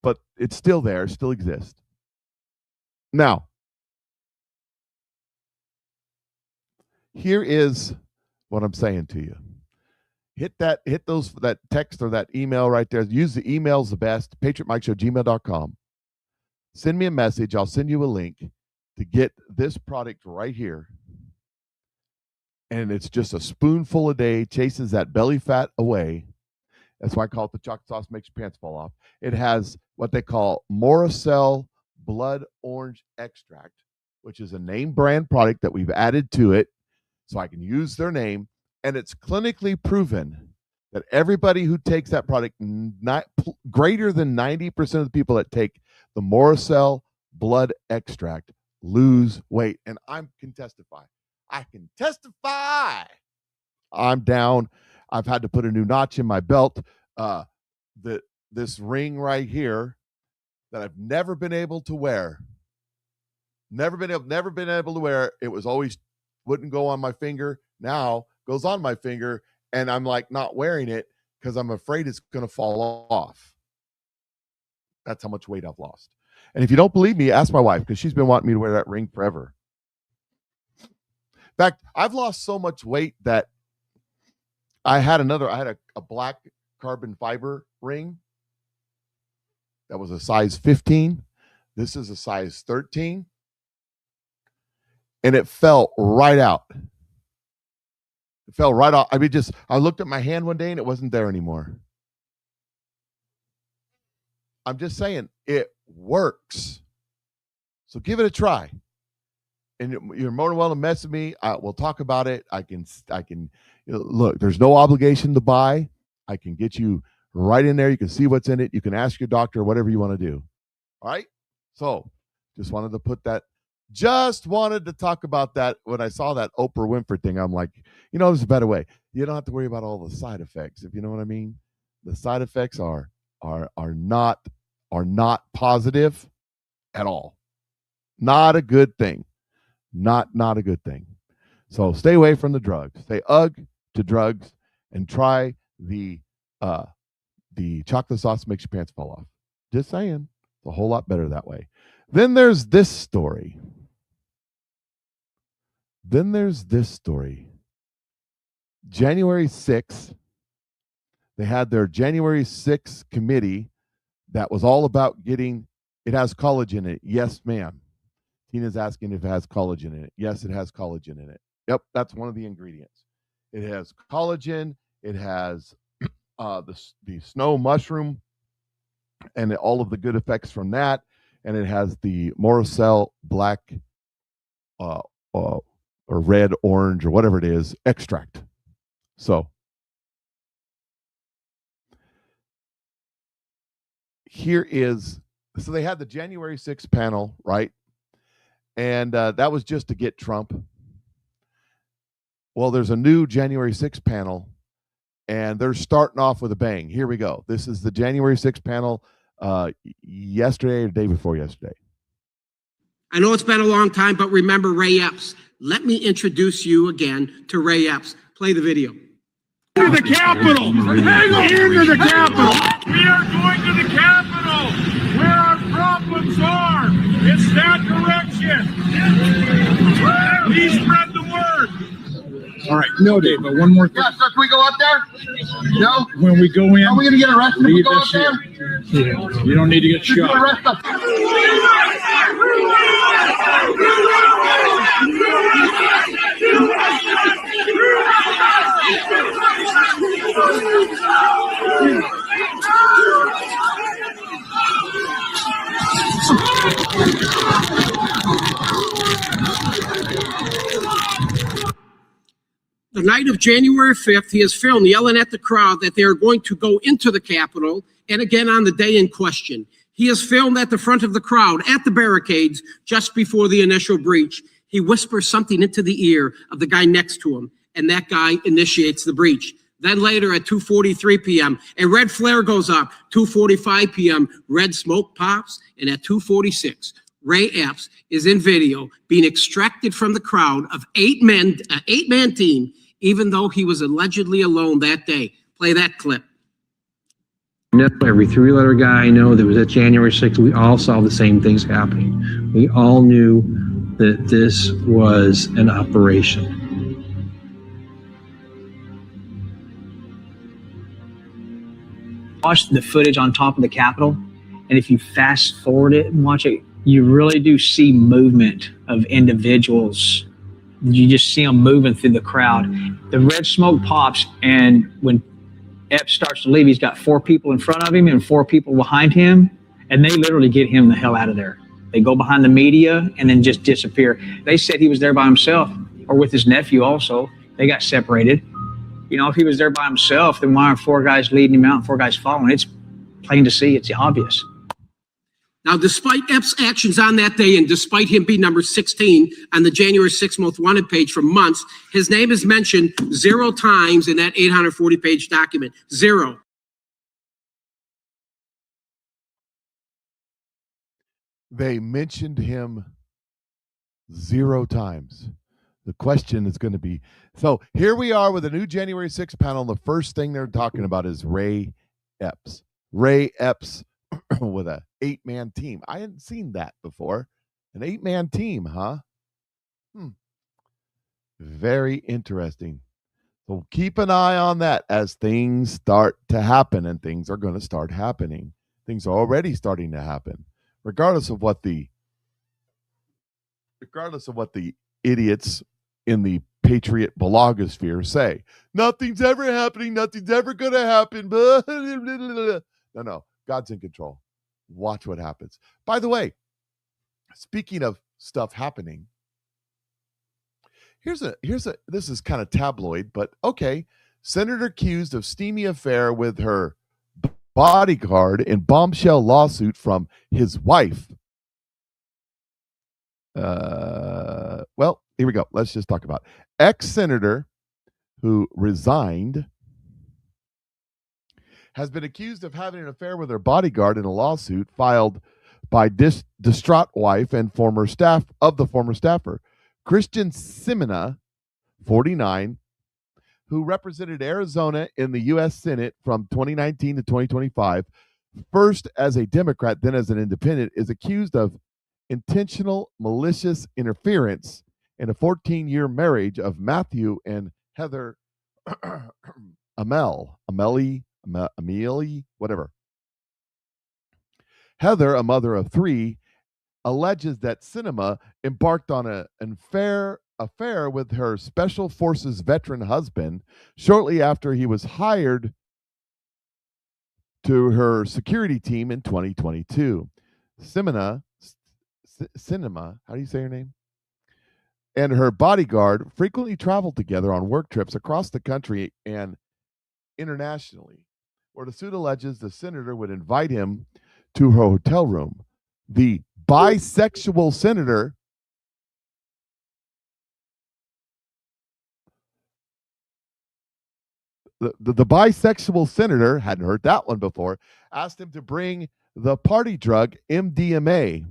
But it's still there, still exists. Now, here is what I'm saying to you. Hit that text or that email right there. Use the emails the best, PatriotMikeShow@gmail.com. Send me a message. I'll send you a link to get this product right here. and it's just a spoonful a day, chases that belly fat away. That's why I call it the chocolate sauce makes your pants fall off. It has what they call Morocell blood orange extract, which is a name brand product that we've added to it so I can use their name. And it's clinically proven that everybody who takes that product, greater than 90% of the people that take the Morocell blood extract lose weight. And I can testify. I'm down. I've had to put a new notch in my belt. This ring right here that I've never been able to wear. Never been able to wear. It was always wouldn't go on my finger. Now goes on my finger, and I'm like not wearing it because I'm afraid it's going to fall off. That's how much weight I've lost. And if you don't believe me, ask my wife, because she's been wanting me to wear that ring forever. In fact, I've lost so much weight that I had a black carbon fiber ring that was a size 15. This is a size 13. And it fell right out. It fell right off. I looked at my hand one day and it wasn't there anymore. I'm just saying it works. So give it a try. And you're more than welcome to mess with me. We'll talk about it. I can look, there's no obligation to buy. I can get you right in there. You can see what's in it. You can ask your doctor whatever you want to do. All right. So just wanted to talk about that. When I saw that Oprah Winfrey thing, I'm like, there's a better way. You don't have to worry about all the side effects, if you know what I mean. The side effects are not positive at all. Not a good thing. Not a good thing. So stay away from the drugs. Say ugh to drugs and try the chocolate sauce makes your pants fall off. Just saying. It's a whole lot better that way. Then there's this story. January 6th, they had their January 6th committee that was all about it has collagen in it. Yes, ma'am. Tina's asking if it has collagen in it. Yes, it has collagen in it. Yep, that's one of the ingredients. It has collagen. It has the snow mushroom and all of the good effects from that. And it has the Morocell black or red, orange, or whatever it is, extract. So so they had the January 6th panel, right? And that was just to get Trump. Well, there's a new January 6th panel, and they're starting off with a bang. Here we go. This is the January 6th panel yesterday or the day before yesterday. I know it's been a long time, but remember Ray Epps. Let me introduce you again to Ray Epps. Play the video. To the Capitol! Hang on! Into the Capitol! We are going to the Capitol, where our problems are. It's that direction. Please spread the word. All right, no, Dave, but one more thing. Yeah, so can we go up there? No? When we go in, are we going to get arrested if we go up there? Yeah, you don't need to get shot. The night of January 5th, he is filmed yelling at the crowd that they are going to go into the Capitol, and again on the day in question. He is filmed at the front of the crowd, at the barricades, just before the initial breach. He whispers something into the ear of the guy next to him, and that guy initiates the breach. Then later at 2:43 p.m., a red flare goes up. 2:45 p.m., red smoke pops, and at 2:46, Ray Epps is in video being extracted from the crowd of an eight-man team, even though he was allegedly alone that day. Play that clip. Every three-letter guy I know that was at January 6th, we all saw the same things happening. We all knew that this was an operation. Watch the footage on top of the Capitol, and if you fast forward it and watch it, you really do see movement of individuals You just see them moving through the crowd. The red smoke pops, and when Epps starts to leave, he's got 4 people in front of him and 4 people behind him, and they literally get him the hell out of there. They go behind the media and then just disappear. They said he was there by himself or with his nephew also. They got separated. You know, if he was there by himself, then why are 4 guys leading him out and 4 guys following? It's plain to see. It's obvious. Now, despite Epps' actions on that day and despite him being number 16 on the January 6th Most Wanted page for months, his name is mentioned 0 times in that 840-page document. 0. They mentioned him 0 times. The question is going to be, so here we are with a new January 6th panel. The first thing they're talking about is Ray Epps. Ray Epps with a 8-man team. I hadn't seen that before. An 8-man team, huh? Very interesting. So keep an eye on that as things start to happen, and things are going to start happening. Things are already starting to happen, regardless of what the idiots in the Patriot blogosphere say. Nothing's ever happening. Nothing's ever going to happen. No. God's in control. Watch what happens. By the way, speaking of stuff happening, this is kind of tabloid, but okay. Senator accused of steamy affair with her bodyguard in bombshell lawsuit from his wife. Well, here we go. Let's just talk about ex-senator who resigned has been accused of having an affair with her bodyguard in a lawsuit filed by distraught wife and former staffer, Christian Simina, 49, who represented Arizona in the U.S. Senate from 2019 to 2025, first as a Democrat, then as an independent, is accused of intentional malicious interference in a 14-year marriage of Matthew and Heather Amelie, whatever. Heather, a mother of 3, alleges that Sinema embarked on an affair with her Special Forces veteran husband shortly after he was hired to her security team in 2022. Sinema, how do you say her name? And her bodyguard frequently traveled together on work trips across the country and internationally, where the suit alleges the senator would invite him to her hotel room. The bisexual senator the bisexual senator, hadn't heard that one before, asked him to bring the party drug MDMA,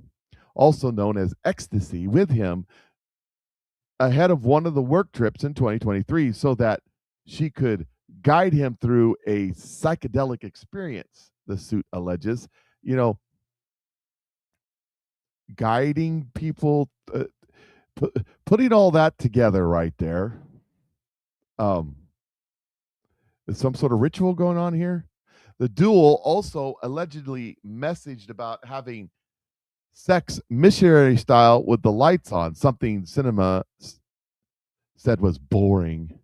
also known as ecstasy, with him ahead of one of the work trips in 2023 so that she could guide him through a psychedelic experience, the suit alleges. You know, guiding people, putting all that together right there. Is some sort of ritual going on here? The duo also allegedly messaged about having sex missionary style with the lights on, something Sinema said was boring.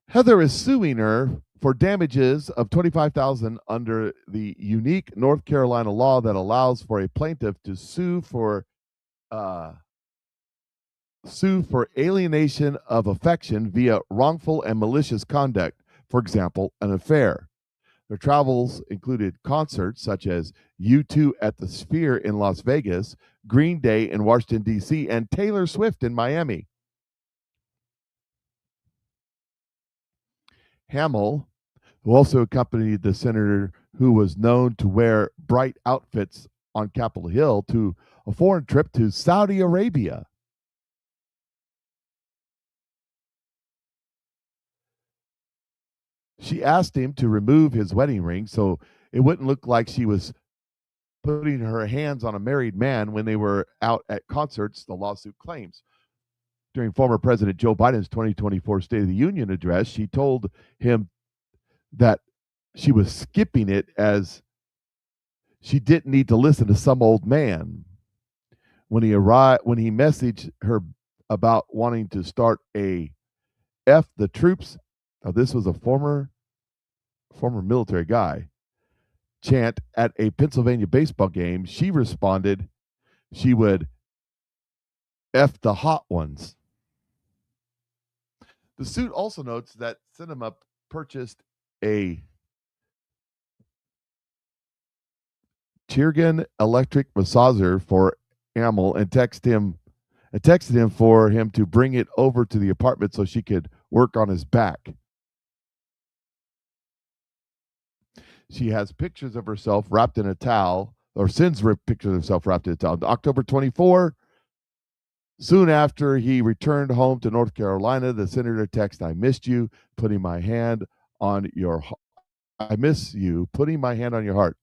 Heather is suing her for damages of $25,000 under the unique North Carolina law that allows for a plaintiff to sue for alienation of affection via wrongful and malicious conduct, for example, an affair. Their travels included concerts such as U2 at the Sphere in Las Vegas, Green Day in Washington, D.C., and Taylor Swift in Miami. Hamill, who also accompanied the senator who was known to wear bright outfits on Capitol Hill, to a foreign trip to Saudi Arabia. She asked him to remove his wedding ring so it wouldn't look like she was putting her hands on a married man when they were out at concerts, the lawsuit claims. During former President Joe Biden's 2024 State of the Union address, she told him that she was skipping it as she didn't need to listen to some old man. when he messaged her about wanting to start a F the troops. Now, this was a former military guy chant at a Pennsylvania baseball game. She responded she would F the hot ones. The suit also notes that Cinema purchased a Tirgan electric massager for Amel and texted him for him to bring it over to the apartment so she could work on his back. She has pictures of herself wrapped in a towel, or sends pictures of herself wrapped in a towel. October 24, soon after he returned home to North Carolina, the senator texted, I miss you, putting my hand on your heart.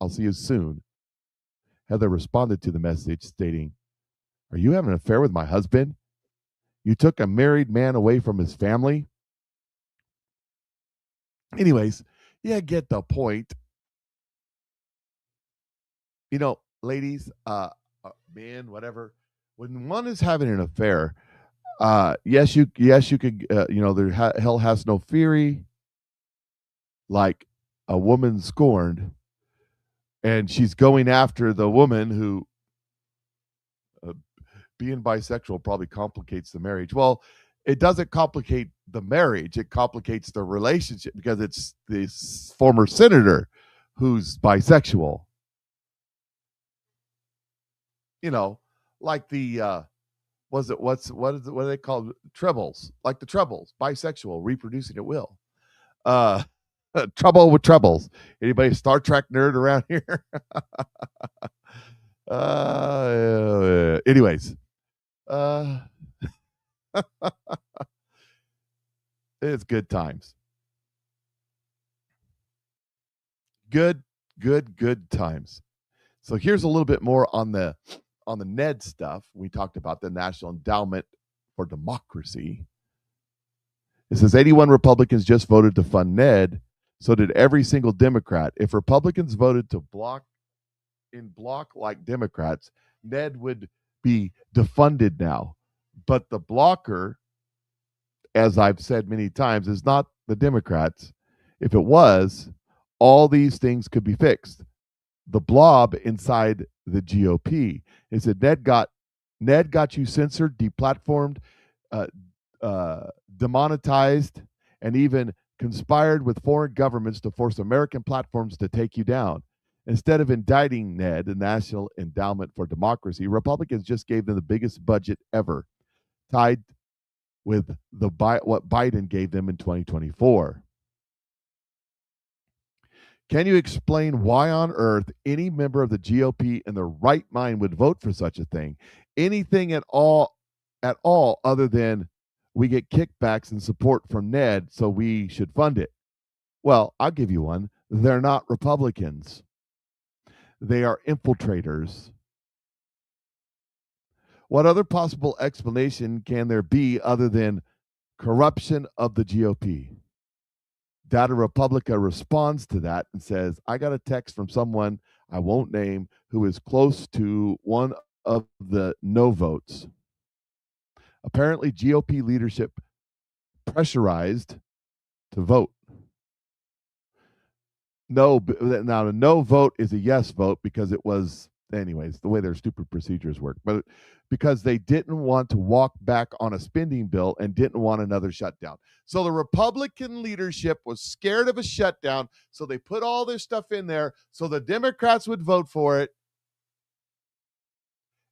I'll see you soon. Heather responded to the message stating, are you having an affair with my husband? You took a married man away from his family? Anyways, yeah, get the point. You know, ladies, men, whatever, when one is having an affair, yes, you could, hell has no fury, like a woman scorned, and she's going after the woman who, being bisexual probably complicates the marriage. Well, it doesn't complicate the marriage. It complicates the relationship because it's this former senator who's bisexual. You know, like the what are they called? Trebles, like the trebles, bisexual, reproducing at will. Trouble with trebles. Anybody Star Trek nerd around here? Anyways, it's good times. Good times. So here's a little bit more on the NED stuff. We talked about the National Endowment for Democracy. It says 81 Republicans just voted to fund NED. So did every single Democrat. If Republicans voted to block like Democrats, NED would be defunded now. But the blocker, as I've said many times, is not the Democrats. If it was, all these things could be fixed. The blob inside the GOP is that NED got you censored, deplatformed, demonetized, and even conspired with foreign governments to force American platforms to take you down. Instead of indicting NED, the National Endowment for Democracy, Republicans just gave them the biggest budget ever, tied with what Biden gave them in 2024. Can you explain why on earth any member of the GOP in their right mind would vote for such a thing? Anything at all other than we get kickbacks and support from NED, so we should fund it. Well, I'll give you one. They're not Republicans. They are infiltrators. What other possible explanation can there be other than corruption of the GOP? Data Republica responds to that and says, I got a text from someone I won't name who is close to one of the no votes. Apparently, GOP leadership pressurized to vote. No, now the no vote is a yes vote because it was, anyways, the way their stupid procedures work. But because they didn't want to walk back on a spending bill and didn't want another shutdown. So the Republican leadership was scared of a shutdown, so they put all this stuff in there so the Democrats would vote for it.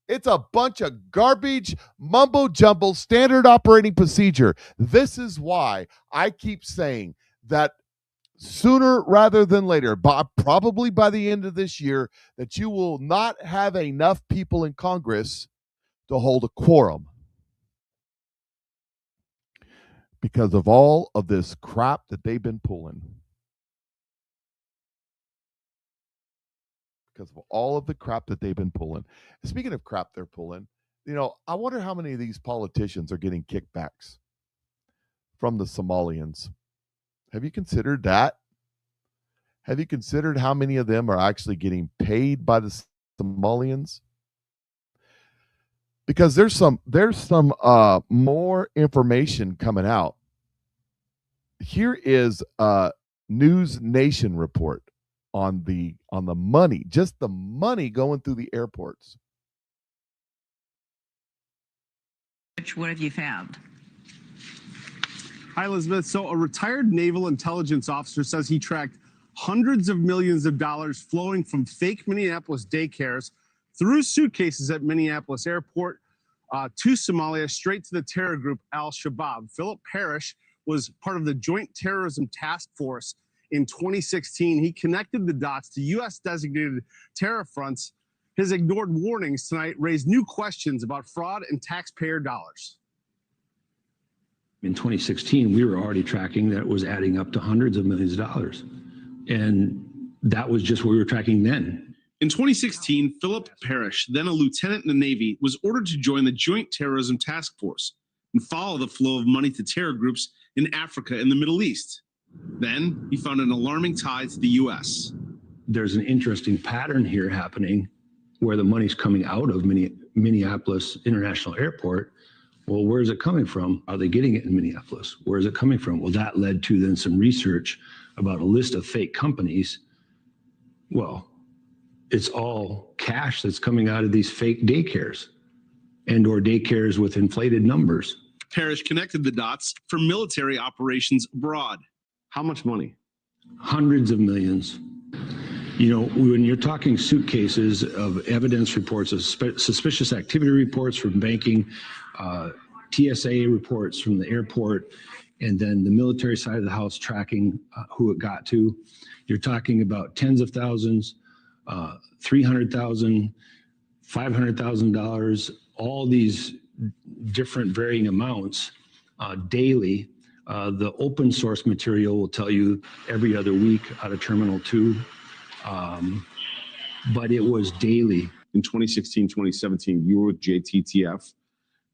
It's a bunch of garbage, mumbo jumbo, standard operating procedure. This is why I keep saying that sooner rather than later, probably by the end of this year, that you will not have enough people in Congress to hold a quorum because of all of this crap that they've been pulling. Because of all of the crap that they've been pulling. Speaking of crap they're pulling, I wonder how many of these politicians are getting kickbacks from the Somalians. Have you considered that? Have you considered how many of them are actually getting paid by the Somalians? because there's some more information coming out. Here is a News Nation report on the money, just the money going through the airports. What have you found? Hi, Elizabeth. So a retired naval intelligence officer says he tracked hundreds of millions of dollars flowing from fake Minneapolis daycares through suitcases at Minneapolis Airport to Somalia, straight to the terror group Al-Shabaab. Philip Parrish was part of the Joint Terrorism Task Force in 2016. He connected the dots to U.S. designated terror fronts. His ignored warnings tonight raised new questions about fraud and taxpayer dollars. In 2016, we were already tracking that it was adding up to hundreds of millions of dollars. And that was just what we were tracking then. In 2016, Philip Parrish, then a lieutenant in the Navy, was ordered to join the Joint Terrorism Task Force and follow the flow of money to terror groups in Africa and the Middle East. Then he found an alarming tie to the U.S. There's an interesting pattern here happening where the money's coming out of Minneapolis International Airport. Well, where is it coming from? Are they getting it in Minneapolis? Where is it coming from? Well, that led to then some research about a list of fake companies. Well, it's all cash that's coming out of these fake daycares and/or daycares with inflated numbers. Parrish connected the dots for military operations abroad. How much money? Hundreds of millions. You know, when you're talking suitcases of evidence reports, of suspicious activity reports from banking, TSA reports from the airport, and then the military side of the house tracking who it got to, you're talking about tens of thousands, $300,000, $500,000, all these different varying amounts daily. The open source material will tell you every other week out of Terminal 2. But it was daily. In 2016, 2017, you were with JTTF,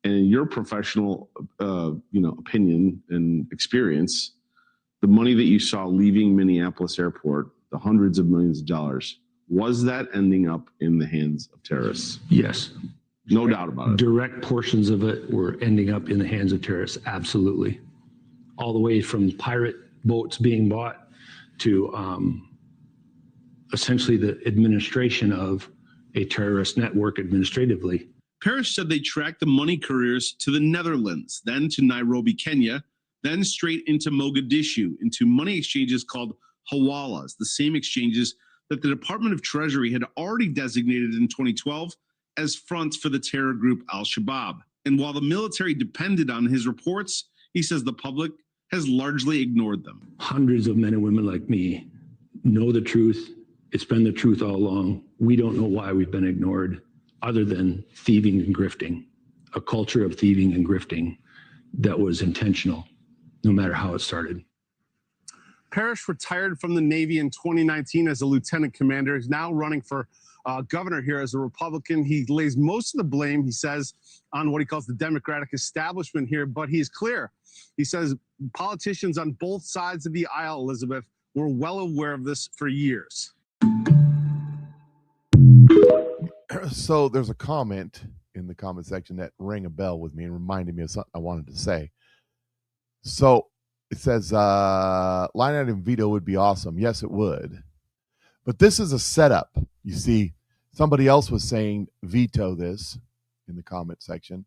and in your professional, opinion and experience, the money that you saw leaving Minneapolis Airport, the hundreds of millions of dollars, was that ending up in the hands of terrorists? Yes. No doubt about it. Direct portions of it were ending up in the hands of terrorists, absolutely. All the way from pirate boats being bought to essentially the administration of a terrorist network administratively. Parrish said they tracked the money couriers to the Netherlands, then to Nairobi, Kenya, then straight into Mogadishu, into money exchanges called hawalas, the same exchanges that the Department of Treasury had already designated in 2012 as fronts for the terror group Al-Shabaab. And while the military depended on his reports, he says the public has largely ignored them. Hundreds of men and women like me know the truth. It's been the truth all along. We don't know why we've been ignored, other than thieving and grifting, a culture of thieving and grifting that was intentional, no matter how it started. Parrish retired from the Navy in 2019 as a lieutenant commander. He's now running for governor here as a Republican. He lays most of the blame, he says, on what he calls the Democratic establishment here, but he's clear. He says politicians on both sides of the aisle, Elizabeth, were well aware of this for years. So there's a comment in the comment section that rang a bell with me and reminded me of something I wanted to say. So it says, line item veto would be awesome. Yes, it would. But this is a setup. You see, somebody else was saying veto this in the comment section.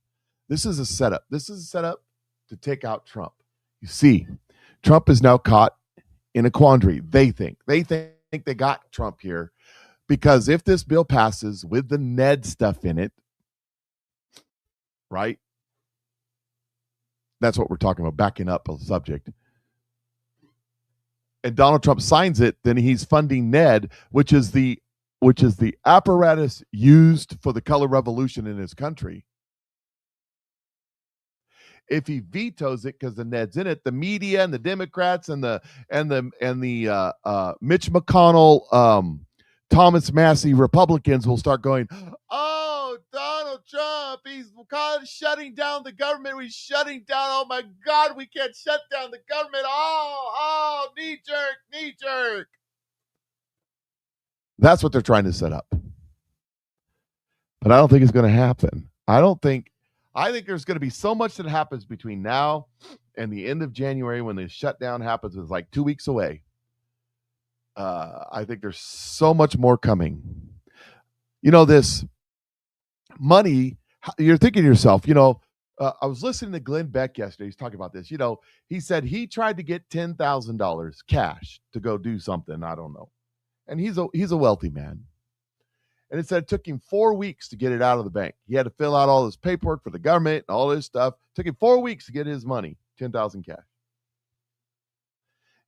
This is a setup. This is a setup to take out Trump. You see, Trump is now caught in a quandary. They think they got Trump here. Because if this bill passes with the Ned stuff in it, right? That's what we're talking about, backing up a subject. And Donald Trump signs it, then he's funding Ned, which is the apparatus used for the color revolution in his country. If he vetoes it because the Ned's in it, the media and the Democrats and the Mitch McConnell Thomas Massey Republicans will start going, oh, Donald Trump, he's shutting down the government. He's shutting down. Oh, my God, we can't shut down the government. Oh, knee jerk. That's what they're trying to set up. But I don't think it's going to happen. I think there's going to be so much that happens between now and the end of January when the shutdown happens. It's like 2 weeks away. I think there's so much more coming. This money, you're thinking to yourself, I was listening to Glenn Beck yesterday. He's talking about this. He said he tried to get $10,000 cash to go do something. I don't know. And he's a wealthy man. And it said it took him 4 weeks to get it out of the bank. He had to fill out all this paperwork for the government and all this stuff. It took him 4 weeks to get his money, $10,000 cash.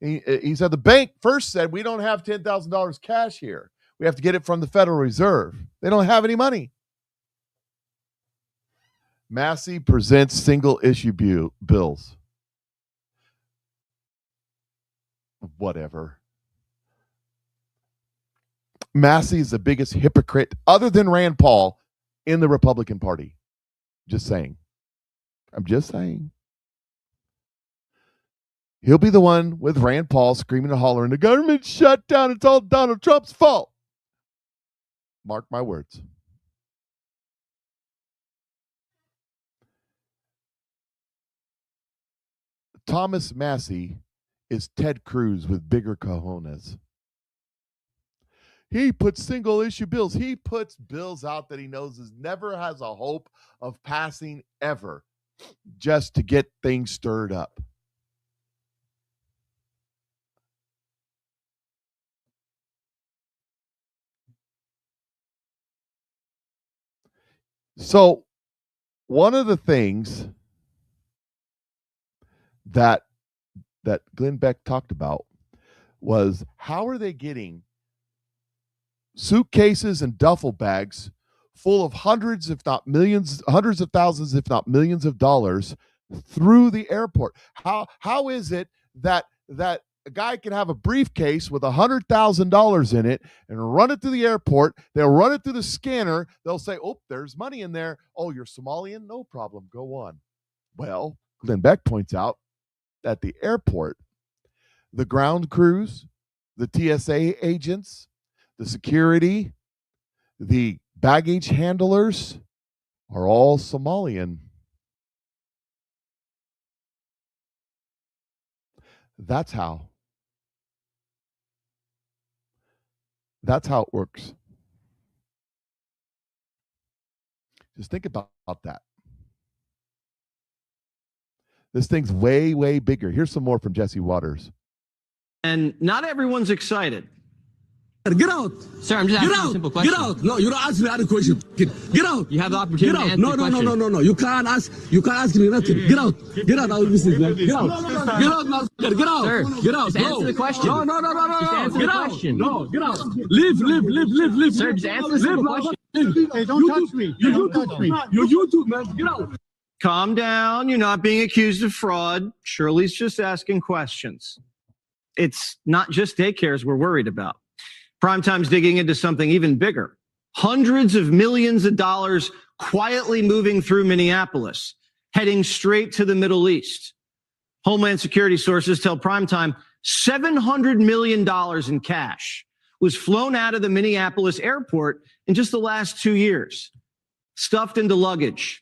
He said the bank first said, we don't have $10,000 cash here. We have to get it from the Federal Reserve. They don't have any money. Massey presents single issue bills. Whatever. Massey is the biggest hypocrite other than Rand Paul in the Republican Party. Just saying. I'm just saying. He'll be the one with Rand Paul screaming and hollering, the government shut down. It's all Donald Trump's fault. Mark my words. Thomas Massey is Ted Cruz with bigger cojones. He puts single issue bills. He puts bills out that he knows never has a hope of passing ever, just to get things stirred up. So one of the things that Glenn Beck talked about was, how are they getting suitcases and duffel bags full of hundreds, if not millions, hundreds of thousands, if not millions of dollars through the airport? How is it that a guy can have a briefcase with $100,000 in it and run it through the airport? They'll run it through the scanner. They'll say, oh, there's money in there. Oh, you're Somalian? No problem. Go on. Well, Glenn Beck points out at the airport, the ground crews, the TSA agents, the security, the baggage handlers are all Somalian. That's how it works. Just think about that. This thing's way, way bigger. Here's some more from Jesse Waters. And not everyone's excited. Get out. Sir, I'm just asking a simple question. Get out. No, you don't ask me any question. Get out. You have the opportunity to answer the question. No. You can't ask me nothing. Get out. Get out. I will listen, man. Get out. Get out, man. Get out. Sir, get out. just answer the question. No. Just answer Get the out. question. No, get out. Leave. Sir, just answer the simple question. Hey, don't touch me. You touch me. You YouTube, man. Get out. Calm down. You're not being accused of fraud. Shirley's just asking questions. It's not just daycares we're worried about. Primetime's digging into something even bigger. Hundreds of millions of dollars quietly moving through Minneapolis, heading straight to the Middle East. Homeland Security sources tell Primetime $700 million in cash was flown out of the Minneapolis airport in just the last 2 years, stuffed into luggage.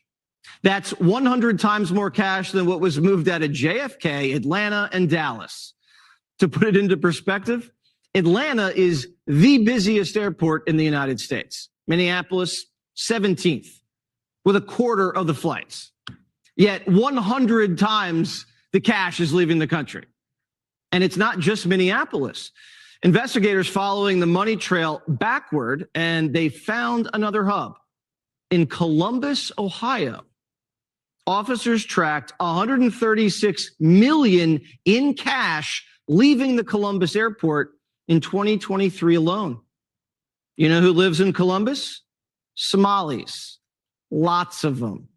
That's 100 times more cash than what was moved out of JFK, Atlanta, and Dallas. To put it into perspective, Atlanta is the busiest airport in the United States. Minneapolis, 17th, with a quarter of the flights. Yet 100 times the cash is leaving the country. And it's not just Minneapolis. Investigators following the money trail backward, and they found another hub in Columbus, Ohio. Officers tracked $136 million in cash leaving the Columbus airport in 2023 alone. You know who lives in Columbus? Somalis. Lots of them.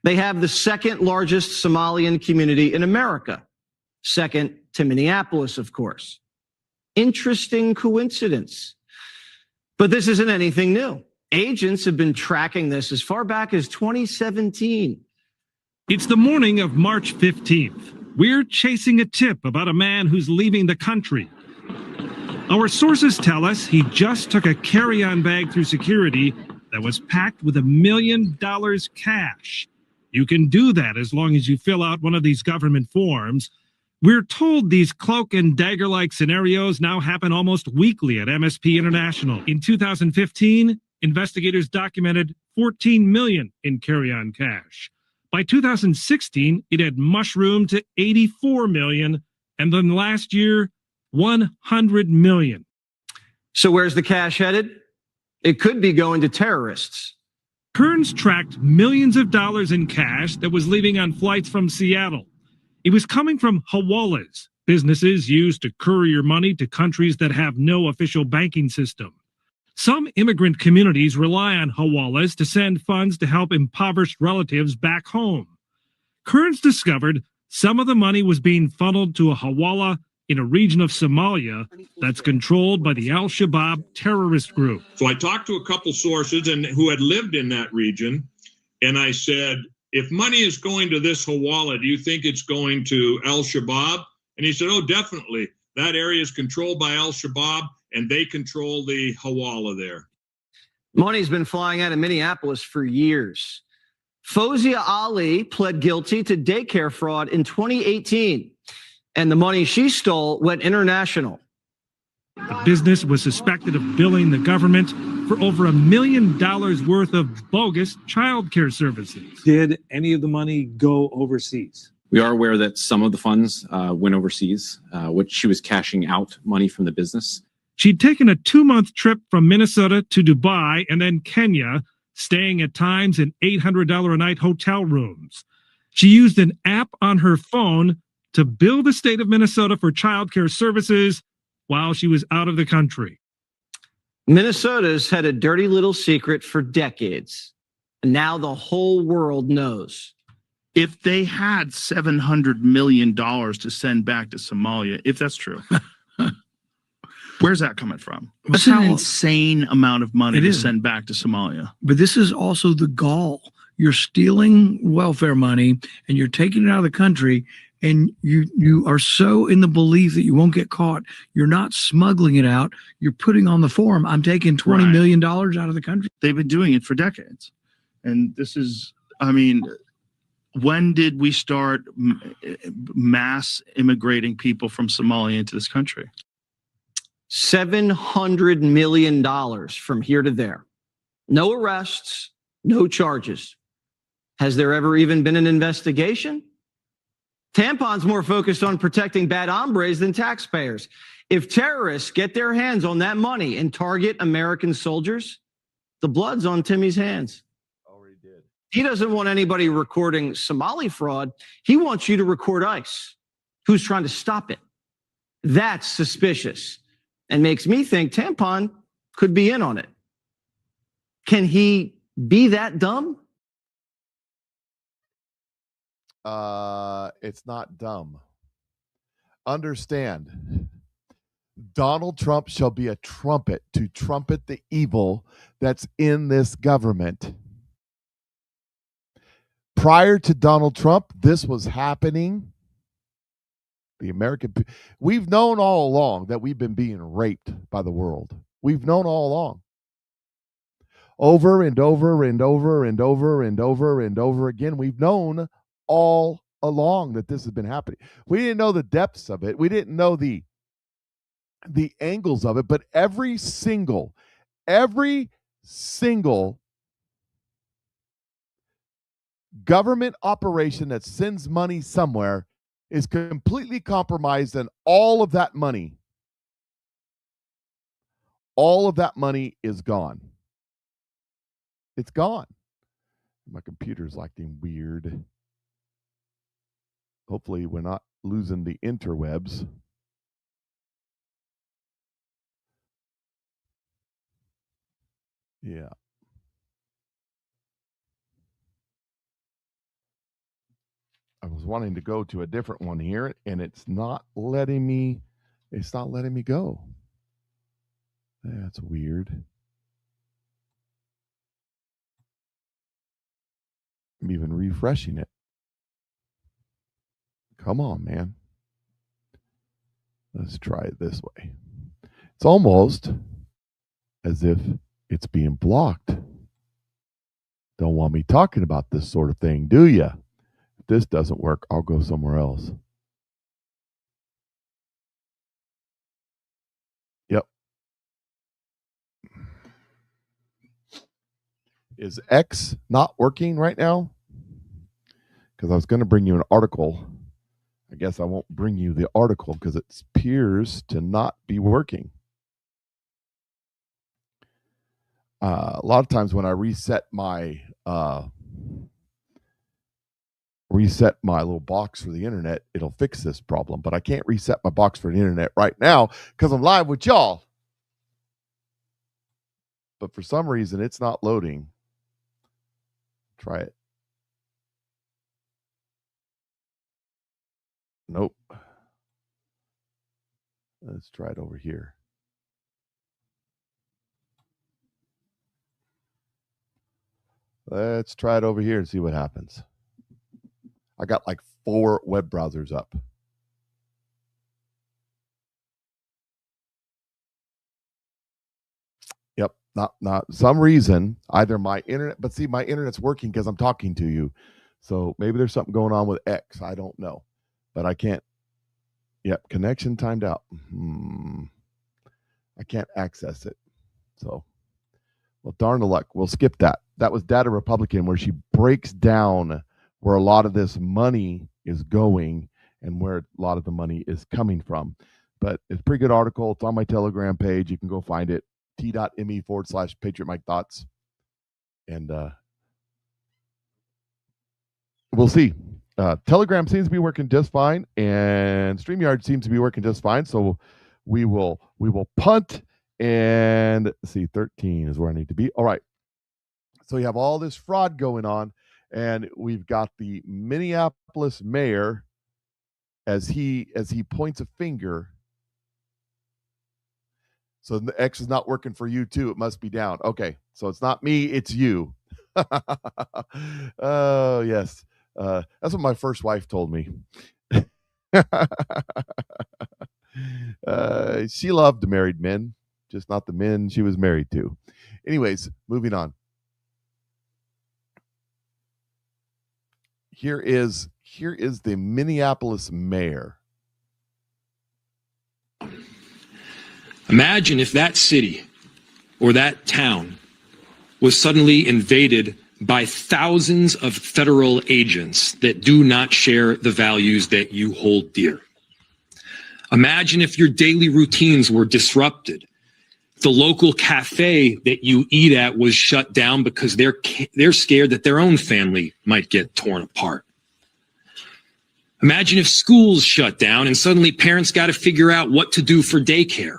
They have the second largest Somalian community in America, second to Minneapolis, of course. Interesting coincidence. But this isn't anything new. Agents have been tracking this as far back as 2017. It's the morning of March 15th. We're chasing a tip about a man who's leaving the country. Our sources tell us he just took a carry-on bag through security that was packed with $1 million cash. You can do that as long as you fill out one of these government forms. We're told these cloak and dagger-like scenarios now happen almost weekly at MSP International. In 2015, investigators documented 14 million in carry-on cash. By 2016, it had mushroomed to 84 million, and then last year, 100 million. So where's the cash headed? It could be going to terrorists. Kearns tracked millions of dollars in cash that was leaving on flights from Seattle. It was coming from hawalas, businesses used to courier money to countries that have no official banking system. Some immigrant communities rely on hawalas to send funds to help impoverished relatives back home. Kearns discovered some of the money was being funneled to a hawala in a region of Somalia that's controlled by the Al-Shabaab terrorist group. So I talked to a couple sources and who had lived in that region, and I said, if money is going to this hawala, do you think it's going to Al-Shabaab? And he said, oh, definitely. That area is controlled by Al-Shabaab, and they control the hawala there. Money's been flying out of Minneapolis for years. Fozia Ali pled guilty to daycare fraud in 2018, and the money she stole went international. The business was suspected of billing the government for over $1 million worth of bogus child care services. Did any of the money go overseas? We are aware that some of the funds went overseas, which she was cashing out money from the business. She'd taken a 2-month trip from Minnesota to Dubai and then Kenya, staying at times in $800 a night hotel rooms. She used an app on her phone to bill the state of Minnesota for child care services while she was out of the country. Minnesota's had a dirty little secret for decades, and now the whole world knows. If they had $700 million to send back to Somalia, if that's true, where's that coming from? That's an insane amount of money to send back to Somalia. But this is also the gall. You're stealing welfare money and you're taking it out of the country, and you are so in the belief that you won't get caught. You're not smuggling it out. You're putting on the form, I'm taking $20 million out of the country. They've been doing it for decades. And this is, I mean, when did we start mass immigrating people from Somalia into this country? $700 million from here to there. No arrests, no charges. Has there ever even been an investigation? Tampon's more focused on protecting bad hombres than taxpayers. If terrorists get their hands on that money and target American soldiers, the blood's on Timmy's hands. Already did. He doesn't want anybody recording Somali fraud. He wants you to record ICE. Who's trying to stop it? That's suspicious and makes me think Tampon could be in on it. Can he be that dumb? It's not dumb. Understand, Donald Trump shall be a trumpet to trumpet the evil that's in this government. Prior to Donald Trump, this was happening. The American, we've known all along that we've been being raped by the world. We've known all along. Over and over and over and over and over and over again, we've known all along that this has been happening. We didn't know the depths of it. We didn't know the angles of it, but every single government operation that sends money somewhere is completely compromised, and all of that money is gone. It's gone. My computer's acting weird. Hopefully we're not losing the interwebs. Yeah. I was wanting to go to a different one here, and it's not letting me go. That's weird. I'm even refreshing it. Come on, man. Let's try it this way. It's almost as if it's being blocked. don't want me talking about this sort of thing, do you? If this doesn't work, I'll go somewhere else. Yep. Is X not working right now? Because I was going to bring you an article. I guess I won't bring you the article because it appears to not be working. A lot of times when I reset my little box for the internet, it'll fix this problem. But I can't reset my box for the internet right now because I'm live with y'all. But for some reason, it's not loading. Try it. Nope. Let's try it over here. Let's try it over here and see what happens. I got like 4 web browsers up. Yep, not some reason, either my internet, but see, my internet's working because I'm talking to you. So maybe there's something going on with X. I don't know. But I can't. Yep, connection timed out. I can't access it. So, well, darn the luck. We'll skip that. That was Data Republican, where she breaks down where a lot of this money is going and where a lot of the money is coming from. But it's a pretty good article. It's on my Telegram page. You can go find it. t.me/PatriotMikeThoughts. And we'll see. Telegram seems to be working just fine, and StreamYard seems to be working just fine. So we will punt and see. 13 is where I need to be. All right. So you have all this fraud going on, and we've got the Minneapolis mayor as he points a finger. So the X is not working for you too. It must be down. Okay. So it's not me, it's you. Oh, yes. That's what my first wife told me. She loved married men, just not the men she was married to. Anyways, moving on. Here is the Minneapolis mayor. Imagine if that city or that town was suddenly invaded by thousands of federal agents that do not share the values that you hold dear. Imagine if your daily routines were disrupted. The local cafe that you eat at was shut down because they're scared that their own family might get torn apart. Imagine if schools shut down and suddenly parents got to figure out what to do for daycare.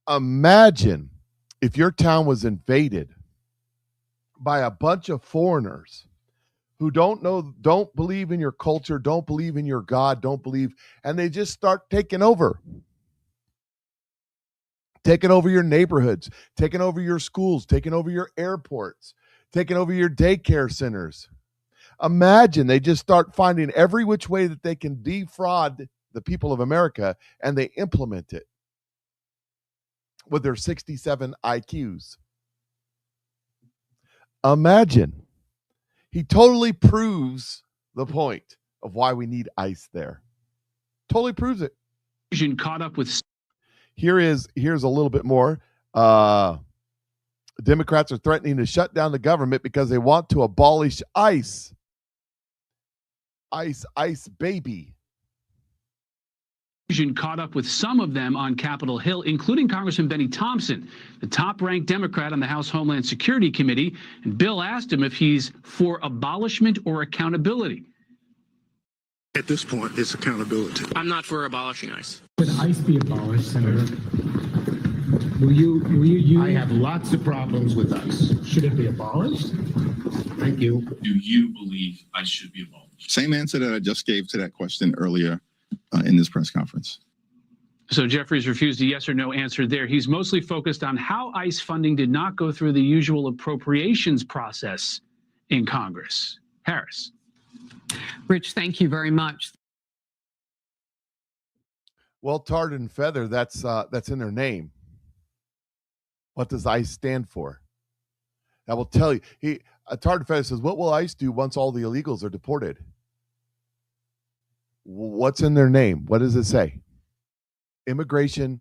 Imagine if your town was invaded by a bunch of foreigners who don't believe in your culture, don't believe in your God, and they just start taking over your neighborhoods, taking over your schools, taking over your airports, taking over your daycare centers. Imagine they just start finding every which way that they can defraud the people of America, and they implement it with their 67 IQs. Imagine. He totally proves the point of why we need ICE there. Totally proves it. Caught up with. Here's a little bit more. Democrats are threatening to shut down the government because they want to abolish ICE. ICE, baby. Caught up with some of them on Capitol Hill, including Congressman Benny Thompson, the top-ranked Democrat on the House Homeland Security Committee. And Bill asked him if he's for abolishment or accountability. At this point, it's accountability. I'm not for abolishing ICE. Should ICE be abolished, Senator? Will you I have lots of problems with ICE. Should it be abolished? Thank you. Do you believe ICE should be abolished? Same answer that I just gave to that question earlier in this press conference. So Jeffries refused a yes or no answer there. He's mostly focused on how ICE funding did not go through the usual appropriations process in Congress. Harris. Rich, thank you very much. Well, tarred and feather, that's in their name. What does ICE stand for? that will tell you. A target defender says, what will ICE do once all the illegals are deported? What's in their name? What does it say? Immigration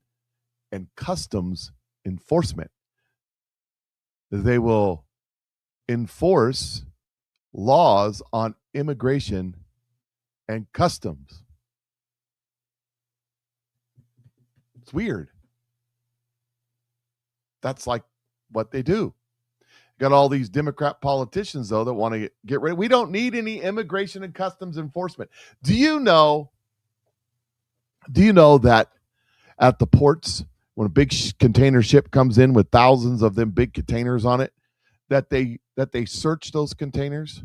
and Customs Enforcement. They will enforce laws on immigration and customs. It's weird. That's like what they do. Got all these Democrat politicians, though, that want to get rid of. We don't need any immigration and customs enforcement. Do you know that at the ports, when a big container ship comes in with thousands of them big containers on it, that they search those containers,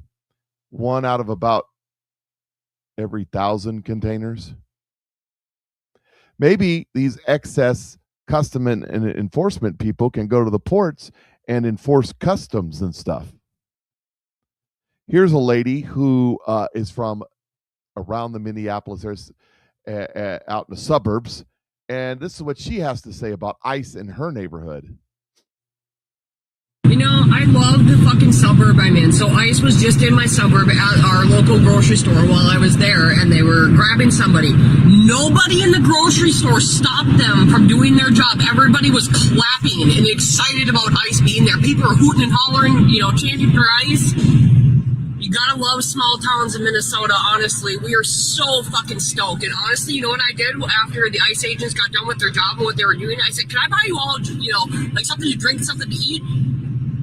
one out of about every 1,000 containers? Maybe these excess custom and enforcement people can go to the ports and enforce customs and stuff. Here's a lady who is from around the Minneapolis, out in the suburbs, and this is what she has to say about ICE in her neighborhood. You know, I love the fucking suburb I'm in. So ICE was just in my suburb at our local grocery store while I was there, and they were grabbing somebody. Nobody in the grocery store stopped them from doing their job. Everybody was clapping and excited about ICE being there. People are hooting and hollering, you know, chanting for ICE. You gotta love small towns in Minnesota, honestly. We are so fucking stoked. And honestly, you know what I did after the ICE agents got done with their job and what they were doing? I said, can I buy you all, you know, like something to drink, something to eat?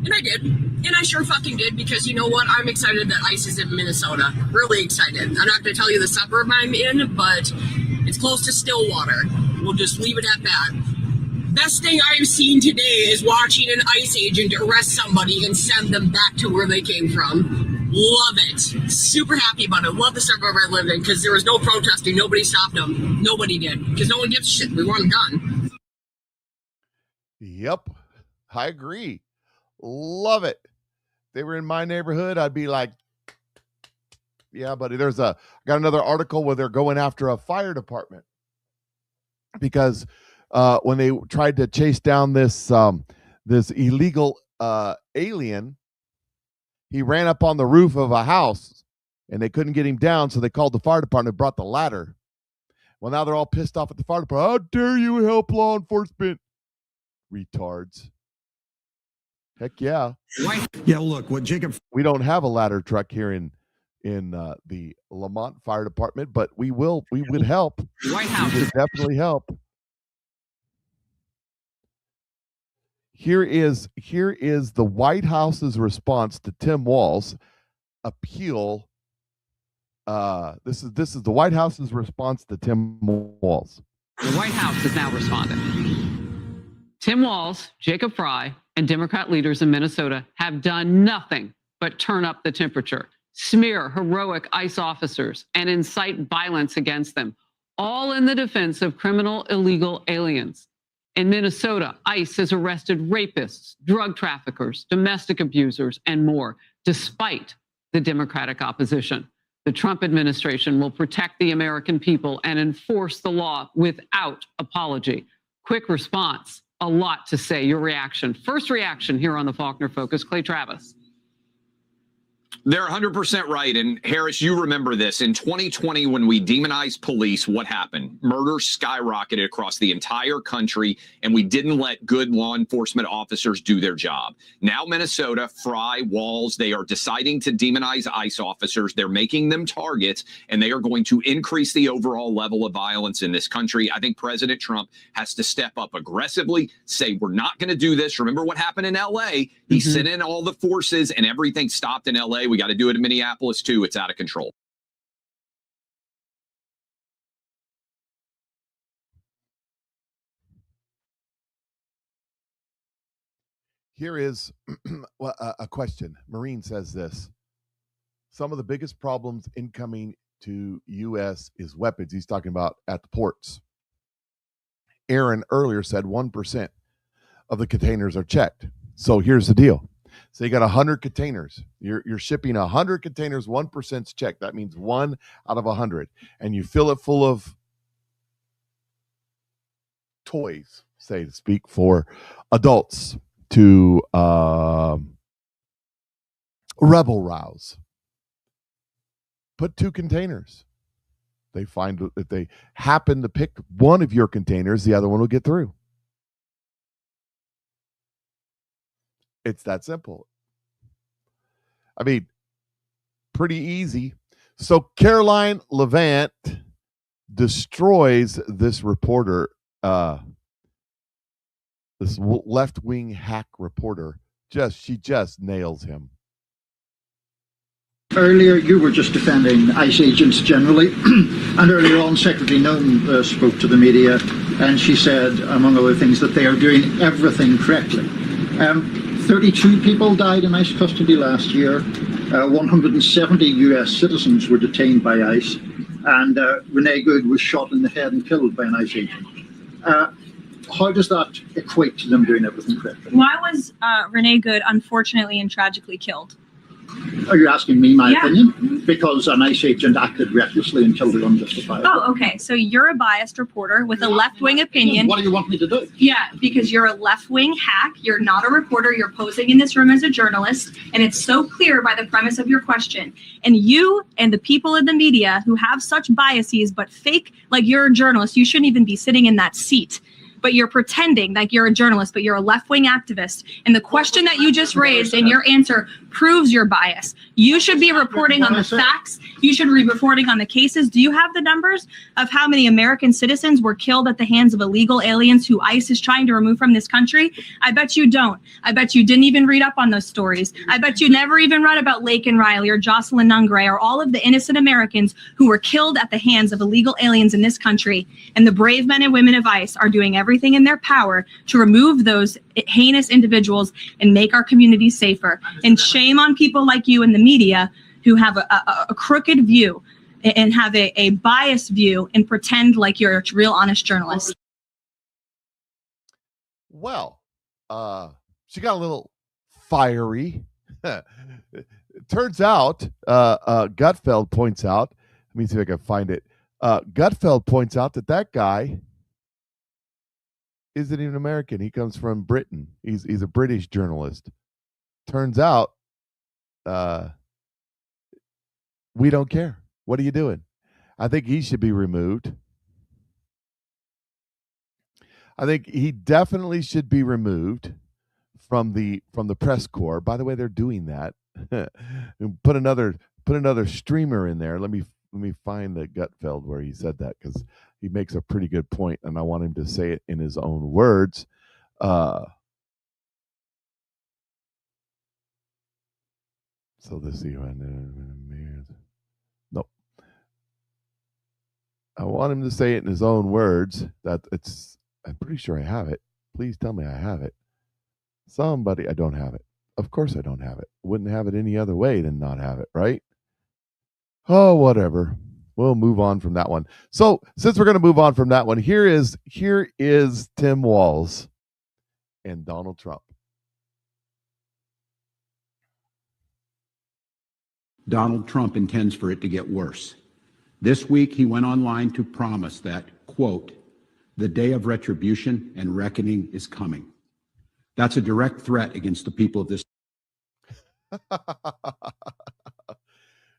And I did. And I sure fucking did, because you know what? I'm excited that ICE is in Minnesota. Really excited. I'm not going to tell you the suburb I'm in, but it's close to Stillwater. We'll just leave it at that. Best thing I've seen today is watching an ICE agent arrest somebody and send them back to where they came from. Love it. Super happy about it. Love the suburb I live in, because there was no protesting. Nobody stopped them. Nobody did. Because no one gives a shit. We want them done. Yep. I agree. Love it. If they were in my neighborhood, I'd be like, yeah, buddy. I got another article where they're going after a fire department because when they tried to chase down this illegal alien, he ran up on the roof of a house and they couldn't get him down, so they called the fire department, brought the ladder. Well, now they're all pissed off at the fire department. How dare you help law enforcement? Retards. Heck yeah. Yeah, look, what Jacob... We don't have a ladder truck here in the Lamont Fire Department, but we would help. White House. We would definitely help. Here is the White House's response to Tim Walz's appeal. This is the White House's response to Tim Walz. The White House has now responded. Tim Walz, Jacob Fry, and Democrat leaders in Minnesota have done nothing but turn up the temperature, smear heroic ICE officers, and incite violence against them, all in the defense of criminal illegal aliens. In Minnesota, ICE has arrested rapists, drug traffickers, domestic abusers, and more, despite the Democratic opposition. The Trump administration will protect the American people and enforce the law without apology. Quick response. A lot to say. Your reaction. First reaction here on the Faulkner Focus. Clay Travis. They're 100% right. And Harris, you remember this. In 2020, when we demonized police, what happened? Murder skyrocketed across the entire country, and we didn't let good law enforcement officers do their job. Now, Minnesota, Fry, Walz, they are deciding to demonize ICE officers. They're making them targets, and they are going to increase the overall level of violence in this country. I think President Trump has to step up aggressively, say, we're not going to do this. Remember what happened in L.A.? He sent in all the forces, and everything stopped in L.A. We got to do it in Minneapolis, too. It's out of control. Here is a question. Marine says this. Some of the biggest problems incoming to U.S. is weapons. He's talking about at the ports. Aaron earlier said 1% of the containers are checked. So here's the deal. So you got 100 containers. You're shipping 100 containers, 1%'s checked. That means 1 out of 100. And you fill it full of toys, so to speak, for adults to rebel rouse. Put 2 containers. They find if they happen to pick one of your containers, the other one will get through. It's that simple. I mean, pretty easy. So Caroline Levant destroys this reporter, this left-wing hack reporter. She just nails him. Earlier, you were just defending ICE agents generally, and earlier on, Secretary Nunn spoke to the media, and she said, among other things, that they are doing everything correctly. 32 people died in ICE custody last year. 170 U.S. citizens were detained by ICE, and Renee Good was shot in the head and killed by an ICE agent. How does that equate to them doing everything correctly? Why was Renee Good unfortunately and tragically killed? Are you asking me my opinion? Because an ICE agent acted recklessly and killed her unjustifiably. Oh, okay. So you're a biased reporter with a left-wing opinion. What do you want me to do? Yeah, because you're a left-wing hack. You're not a reporter. You're posing in this room as a journalist. And it's so clear by the premise of your question. And you and the people in the media who have such biases but fake like you're a journalist, you shouldn't even be sitting in that seat. But you're pretending like you're a journalist, but you're a left-wing activist. And the question that you just raised and your answer proves your bias. You should be reporting on the facts. You should be reporting on the cases. Do you have the numbers of how many American citizens were killed at the hands of illegal aliens who ICE is trying to remove from this country? I bet you don't. I bet you didn't even read up on those stories. I bet you never even read about Laken Riley or Jocelyn Nungray or all of the innocent Americans who were killed at the hands of illegal aliens in this country. And the brave men and women of ICE are doing everything in their power to remove those heinous individuals and make our communities safer. And shame on people like you in the media who have a crooked view and have a biased view and pretend like you're a real honest journalist. Well, she got a little fiery. It turns out, Gutfeld points out, let me see if I can find it. Gutfeld points out that guy isn't even American. He comes from Britain. He's a British journalist. Turns out, we don't care. What are you doing? I think he should be removed. I think he definitely should be removed from the press corps. By the way, they're doing that. Put another streamer in there. Let me find the Gutfeld where he said that, because he makes a pretty good point, and I want him to say it in his own words. So let's see. Nope. I want him to say it in his own words. I'm pretty sure I have it. Please tell me I have it. I don't have it. Of course I don't have it. Wouldn't have it any other way than not have it, right? Oh, whatever. We'll move on from that one. So since we're going to move on from that one, here is Tim Walz and Donald Trump. Donald Trump intends for it to get worse. This week, he went online to promise that, quote, the day of retribution and reckoning is coming. That's a direct threat against the people of this.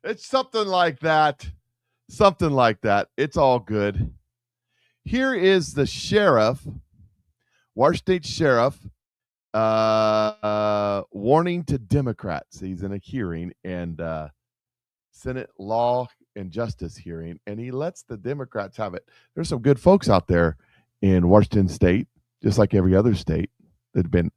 It's something like that. Something like that. It's all good. Here is the sheriff, Washington State Sheriff, warning to Democrats. He's in a hearing and Senate Law and Justice hearing, and he lets the Democrats have it. There's some good folks out there in Washington State, just like every other state, that have been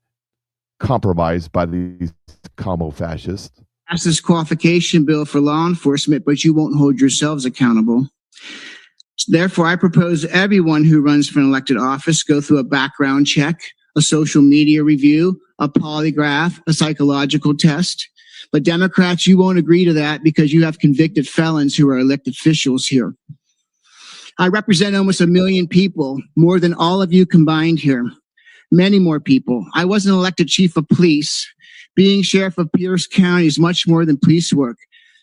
compromised by these commo fascists. Pass this qualification bill for law enforcement, but you won't hold yourselves accountable. Therefore, I propose everyone who runs for an elected office go through a background check, a social media review, a polygraph, a psychological test. But Democrats, you won't agree to that because you have convicted felons who are elected officials here. I represent almost 1 million people, more than all of you combined here. Many more people. I wasn't elected chief of police. Being sheriff of Pierce County is much more than police work.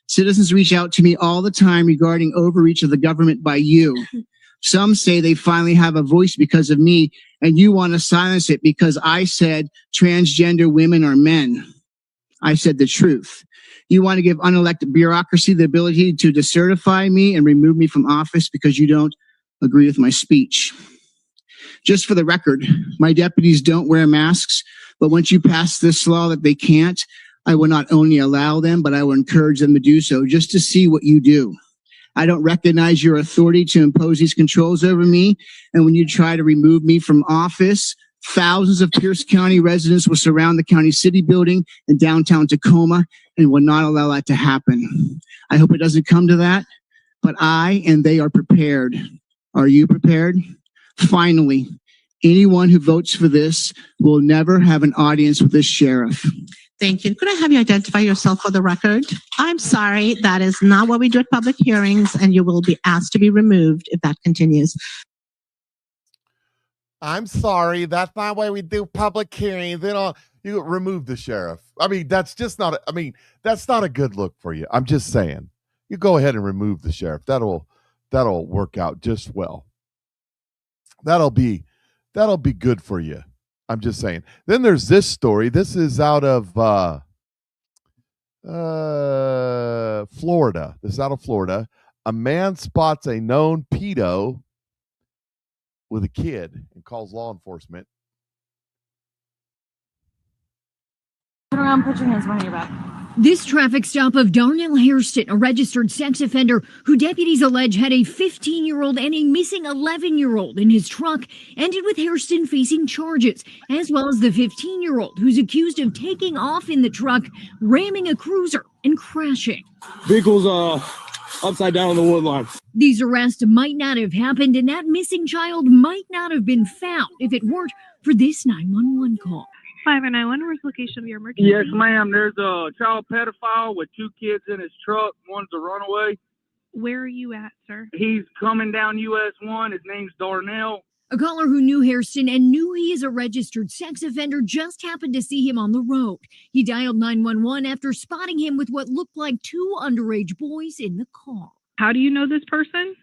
Citizens reach out to me all the time regarding overreach of the government by you. Some say they finally have a voice because of me, and you want to silence it because I said transgender women are men. I said the truth. You want to give unelected bureaucracy the ability to decertify me and remove me from office because you don't agree with my speech. Just for the record, my deputies don't wear masks, but once you pass this law that they can't, I will not only allow them, but I will encourage them to do so just to see what you do. I don't recognize your authority to impose these controls over me, and when you try to remove me from office, thousands of Pierce County residents will surround the county city building in downtown Tacoma and will not allow that to happen. I hope it doesn't come to that, but I and they are prepared. Are you prepared? Finally, anyone who votes for this will never have an audience with this sheriff. Thank you. Could I have you identify yourself for the record? I'm sorry, that is not what we do at public hearings, and you will be asked to be removed if that continues. I'm sorry, that's not why we do public hearings. You remove the sheriff. I mean, that's just not. That's not a good look for you. I'm just saying. You go ahead and remove the sheriff. That'll work out just well. That'll be good for you. I'm just saying. Then there's this story. This is out of Florida. This is out of Florida. A man spots a known pedo with a kid and calls law enforcement. Turn around, put your hands behind your back. This traffic stop of Darnell Hairston, a registered sex offender who deputies allege had a 15-year-old and a missing 11-year-old in his truck, ended with Hairston facing charges, as well as the 15-year-old who's accused of taking off in the truck, ramming a cruiser, and crashing. Vehicle's upside down on the wood line. These arrests might not have happened, and that missing child might not have been found if it weren't for this 911 call. 591, where's the location of your emergency? Yes, ma'am. There's a child pedophile with 2 kids in his truck. One's a runaway. Where are you at, sir? He's coming down US 1. His name's Darnell. A caller who knew Hairston and knew he is a registered sex offender just happened to see him on the road. He dialed 911 after spotting him with what looked like 2 underage boys in the car. How do you know this person?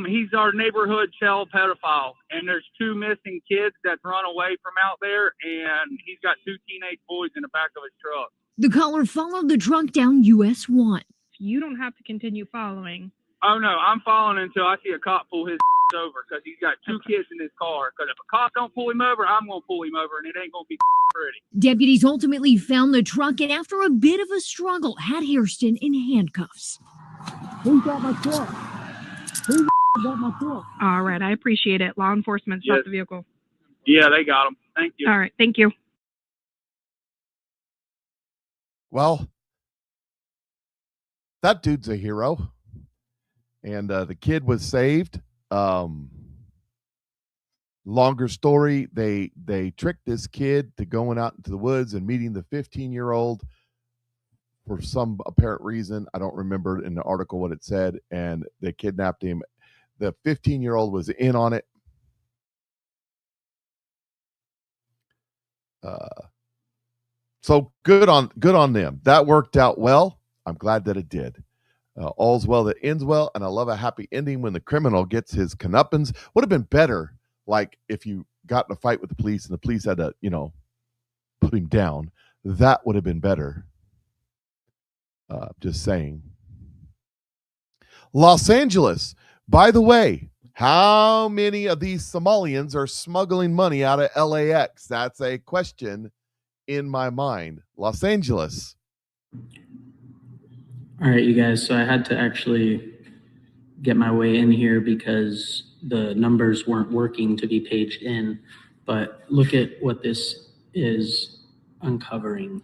He's our neighborhood child pedophile, and there's 2 missing kids that run away from out there, and he's got 2 teenage boys in the back of his truck. The caller followed the truck down US 1. You don't have to continue following. Oh, no, I'm following until I see a cop pull his over because he's got 2 kids in his car. Because if a cop don't pull him over, I'm going to pull him over, and it ain't going to be pretty. Deputies ultimately found the truck and after a bit of a struggle had Hairston in handcuffs. Who's got my truck? Who got my truck? All right, I appreciate it. Law enforcement stopped the vehicle. Yeah, they got him. Thank you. All right, thank you. Well, that dude's a hero. And the kid was saved. Longer story, they tricked this kid to going out into the woods and meeting the 15-year-old for some apparent reason. I don't remember in the article what it said, and they kidnapped him. The 15-year-old was in on it. So good on them. That worked out well. I'm glad that it did. All's well that ends well, and I love a happy ending when the criminal gets his comeuppance. Would have been better, like if you got in a fight with the police and the police had to, put him down. That would have been better. Just saying. Los Angeles. By the way, how many of these Somalians are smuggling money out of LAX? That's a question in my mind. Los Angeles. All right, you guys. So I had to actually get my way in here because the numbers weren't working to be paged in. But look at what this is uncovering.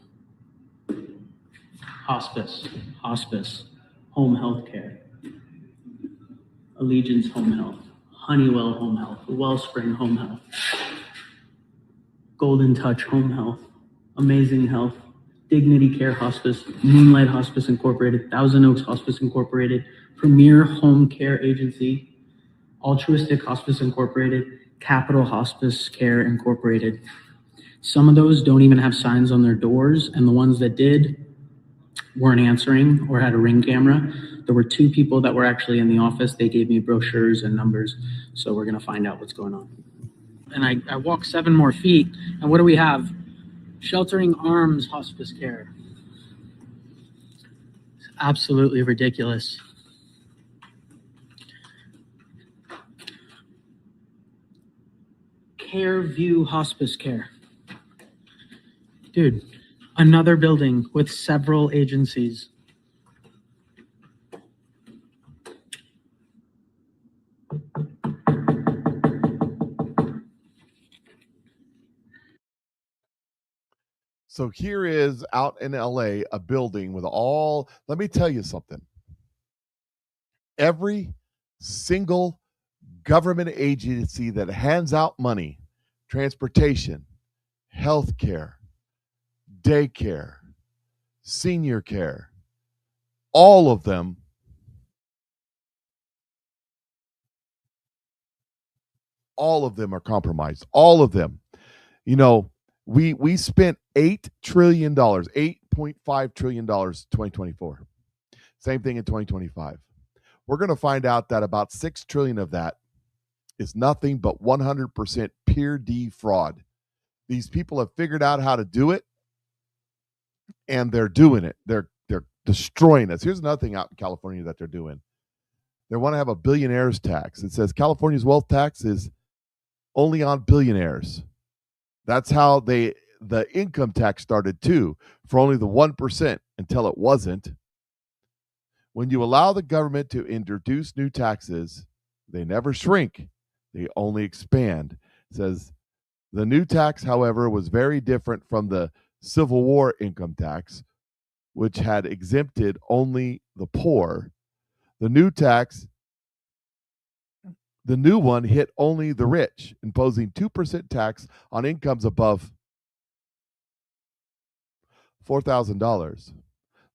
Hospice, home health care, Allegiance Home Health, Honeywell Home Health, Wellspring Home Health, Golden Touch Home Health, Amazing Health, Dignity Care Hospice, Moonlight Hospice Incorporated, Thousand Oaks Hospice Incorporated, Premier Home Care Agency, Altruistic Hospice Incorporated, Capital Hospice Care Incorporated. Some of those don't even have signs on their doors, and the ones that did weren't answering or had a Ring camera. There were 2 people that were actually in the office. They gave me brochures and numbers, so we're gonna find out what's going on. And I walked 7 more feet, and what do we have? Sheltering Arms Hospice Care. absolutely ridiculous. CareView Hospice Care. Dude, another building with several agencies. So here is out in LA a building with all, let me tell you something. Every single government agency that hands out money, transportation, healthcare, daycare, senior care, all of them are compromised. All of them. You know, we spent $8 trillion, $8.5 trillion 2024. Same thing in 2025. We're going to find out that about 6 trillion of that is nothing but 100% pure D fraud. These people have figured out how to do it, and they're doing it. They're destroying us. Here's another thing out in California that they're doing. They want to have a billionaires tax. It says California's wealth tax is only on billionaires. That's how the income tax started too, for only the 1% until it wasn't. When you allow the government to introduce new taxes, they never shrink, they only expand. It says the new tax, however, was very different from the Civil War income tax, which had exempted only the poor. The new one hit only the rich, imposing 2% tax on incomes above $4,000.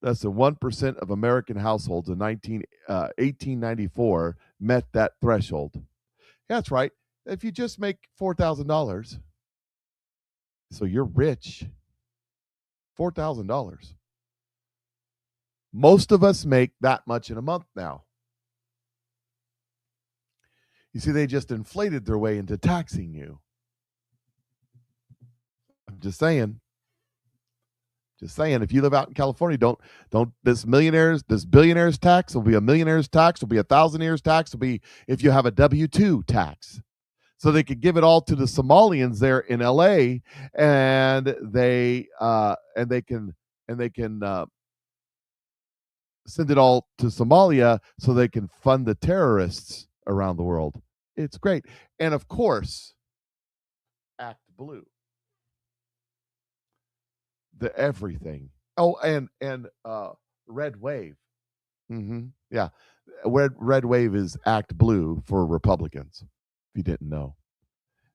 Less than 1% of American households in 1894 met that threshold. Yeah, that's right. If you just make $4,000, so you're rich, $4,000. Most of us make that much in a month now. You see, they just inflated their way into taxing you. I'm just saying. If you live out in California, don't this billionaires tax will be a millionaire's tax, will be a thousandaires tax, will be if you have a W-2 tax. So they could give it all to the Somalians there in LA, and they can send it all to Somalia so they can fund the terrorists around the world. It's great. And of course, Act Blue. The everything. Oh, and Red Wave. Yeah. Red Wave is Act Blue for Republicans, if you didn't know.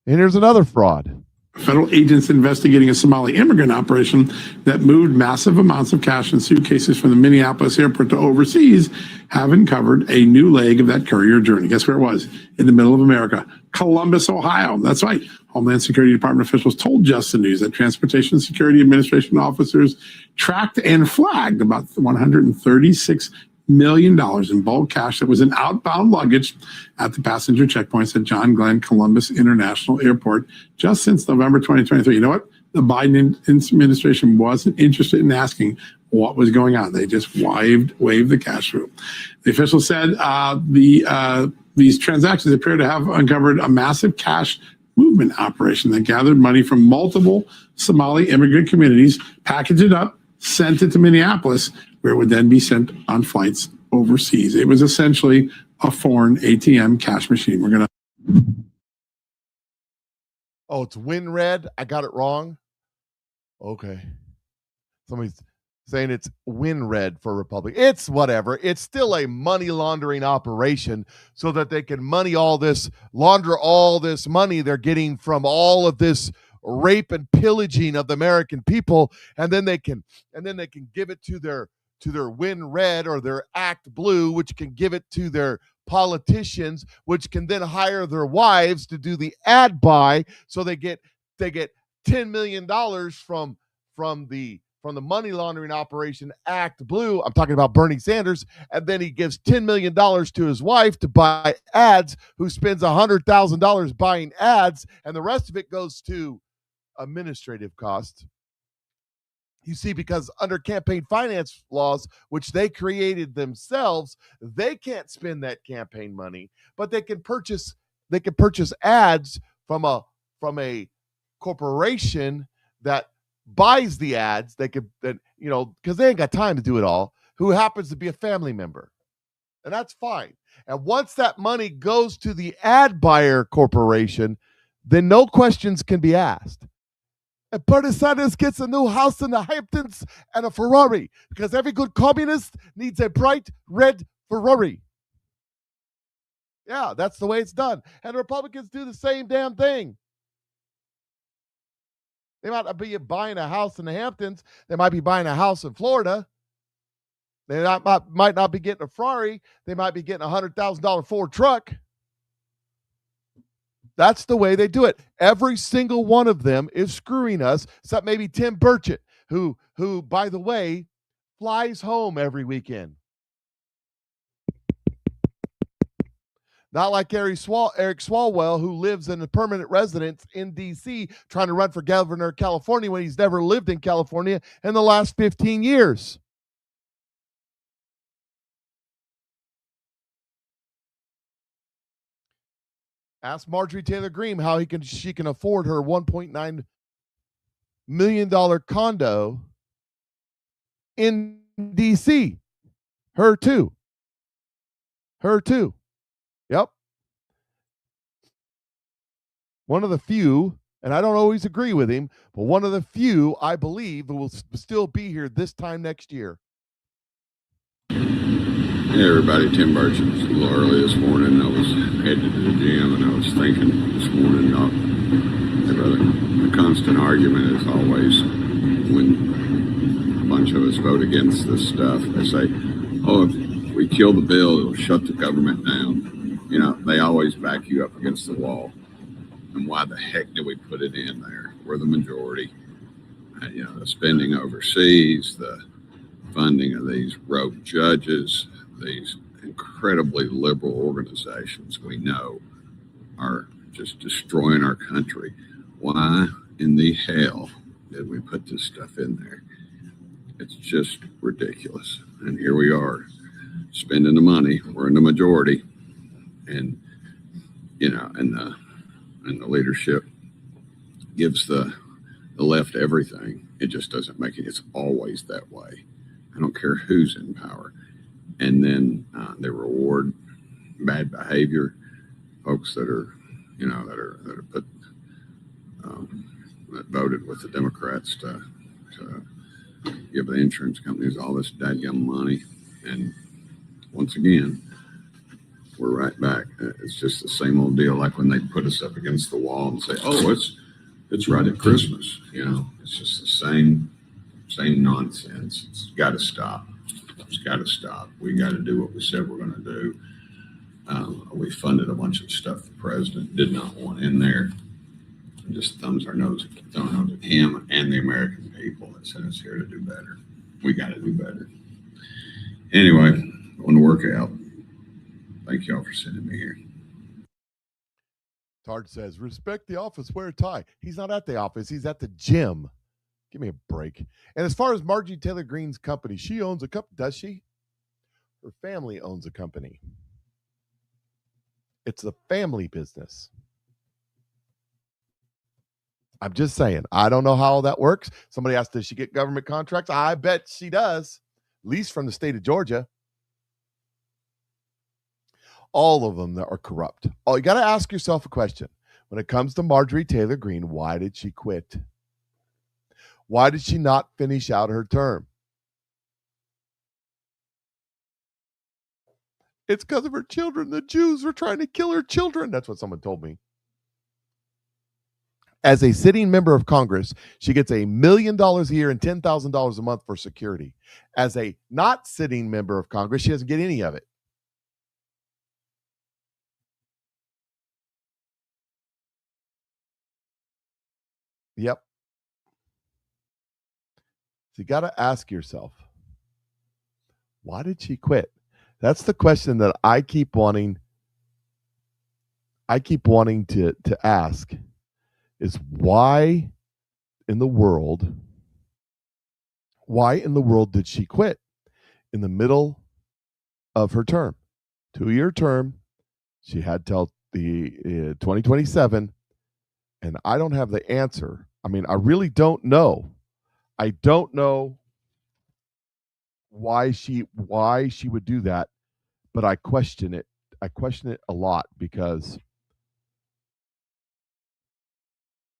And here's another fraud. Federal agents investigating a Somali immigrant operation that moved massive amounts of cash and suitcases from the Minneapolis airport to overseas have uncovered a new leg of that courier journey. Guess where it was? In the middle of America, Columbus, Ohio. That's right. Homeland Security Department officials told Just the News that Transportation Security Administration officers tracked and flagged about $136 million in bulk cash that was in outbound luggage at the passenger checkpoints at John Glenn Columbus International Airport just since November 2023. You know what? The Biden administration wasn't interested in asking what was going on. They just waved the cash through. The official said these transactions appear to have uncovered a massive cash movement operation that gathered money from multiple Somali immigrant communities, packaged it up, sent it to Minneapolis, where it would then be sent on flights overseas. It was essentially a foreign ATM cash machine. We're going to... Oh, it's WinRed? I got it wrong? Okay. Somebody's saying it's WinRed for Republic. It's whatever. It's still a money laundering operation so that they can launder all this money they're getting from all of this rape and pillaging of the American people, and then they can give it to their WinRed or their Act Blue, which can give it to their politicians, which can then hire their wives to do the ad buy. So they get $10 million from the money laundering operation Act Blue. I'm talking about Bernie Sanders. And then he gives $10 million to his wife to buy ads, who spends $100,000 buying ads, and the rest of it goes to administrative costs. You see, because under campaign finance laws, which they created themselves, they can't spend that campaign money, but they can purchase ads from a corporation that buys the ads. They could then, because they ain't got time to do it all, who happens to be a family member. And that's fine. And once that money goes to the ad buyer corporation, then no questions can be asked. And Bernie Sanders gets a new house in the Hamptons and a Ferrari, because every good communist needs a bright red Ferrari. Yeah, that's the way it's done. And the Republicans do the same damn thing. They might not be buying a house in the Hamptons. They might be buying a house in Florida. They might not be getting a Ferrari. They might be getting a $100,000 Ford truck. That's the way they do it. Every single one of them is screwing us, except maybe Tim Burchett, who, by the way, flies home every weekend. Not like Eric Swalwell, who lives in a permanent residence in D.C., trying to run for governor of California when he's never lived in California in the last 15 years. Ask Marjorie Taylor Greene how she can afford her $1.9 million condo in D.C. Her too. Yep. One of the few, and I don't always agree with him, but one of the few I believe who will still be here this time next year. Hey everybody, Tim Burchett. It was a little early this morning. I was headed to the gym and I was thinking this morning, hey brother, the constant argument is always when a bunch of us vote against this stuff, they say, oh, if we kill the bill, it'll shut the government down. They always back you up against the wall. And why the heck did we put it in there? We're the majority. The spending overseas, the funding of these rogue judges, these incredibly liberal organizations we know are just destroying our country. Why in the hell did we put this stuff in there? It's just ridiculous. And here we are spending the money. We're in the majority. And, and the leadership gives the left everything. It just doesn't make it. It's always that way. I don't care who's in power. And then they reward bad behavior, folks that are, that voted with the Democrats to give the insurance companies all this dadgum money. And once again, we're right back. It's just the same old deal, like when they put us up against the wall and say, "Oh, it's right at Christmas." It's just the same nonsense. It's got to stop. It's got to stop. We got to do what we said we're going to do. We funded a bunch of stuff the president did not want in there. And just thumbs our nose at him and the American people that sent us here to do better. We got to do better. Anyway, going to work out. Thank y'all for sending me here. Tard says, respect the office, wear a tie. He's not at the office. He's at the gym. Give me a break. And as far as Marjorie Taylor Greene's company, she owns a company, does she? Her family owns a company. It's a family business. I'm just saying, I don't know how that works. Somebody asked, does she get government contracts? I bet she does, at least from the state of Georgia. All of them that are corrupt. Oh, you got to ask yourself a question. When it comes to Marjorie Taylor Greene, why did she quit? Why did she not finish out her term? It's because of her children. The Jews were trying to kill her children. That's what someone told me. As a sitting member of Congress, she gets $1 million a year and $10,000 a month for security. As a not sitting member of Congress, she doesn't get any of it. Yep. So you got to ask yourself, why did she quit? That's the question that I keep wanting to ask, is why in the world Why in the world did she quit in the middle of her term? 2-year term. She had till the 2027, and I don't have the answer. I mean, I really don't know. I don't know why she would do that, but I question it. I question it a lot because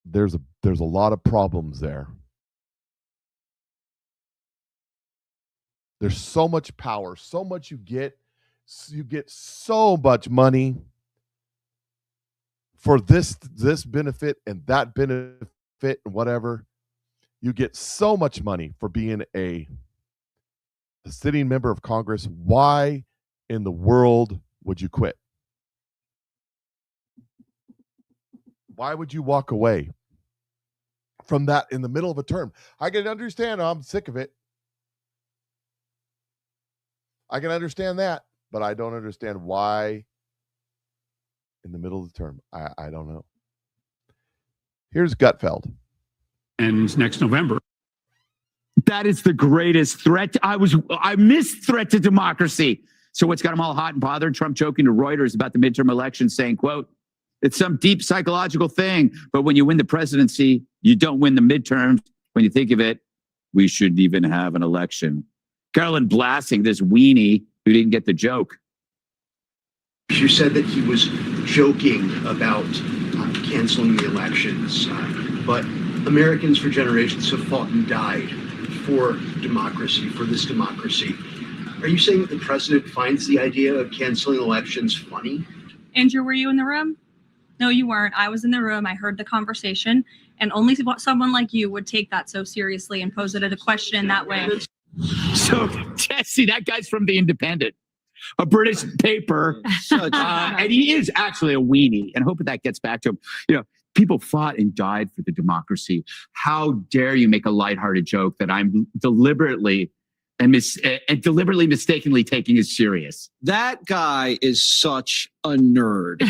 there's a lot of problems there. There's so much power, so much you get so much money for this benefit and that benefit and whatever. You get so much money for being a sitting member of Congress. Why in the world would you quit? Why would you walk away from that in the middle of a term? I can understand. I'm sick of it. I can understand that, but I don't understand why in the middle of the term. I don't know. Here's Gutfeld. And next November. That is the greatest threat. I miss threat to democracy. So what's got them all hot and bothered? Trump joking to Reuters about the midterm election, saying, quote, it's some deep psychological thing, but when you win the presidency, you don't win the midterms. When you think of it, we shouldn't even have an election. Carolyn blasting this weenie who didn't get the joke. You said that he was joking about canceling the elections, but Americans for generations have fought and died for democracy, for this democracy. Are you saying that the president finds the idea of canceling elections funny? Andrew, were you in the room? No, you weren't. I was in the room. I heard the conversation, and only someone like you would take that so seriously and pose it as a question that way. So, Jesse, that guy's from The Independent, a British paper, and he is actually a weenie, and I hope that gets back to him. You know, people fought and died for the democracy. How dare you make a lighthearted joke that I'm deliberately and deliberately mistakenly taking as serious? That guy is such a nerd.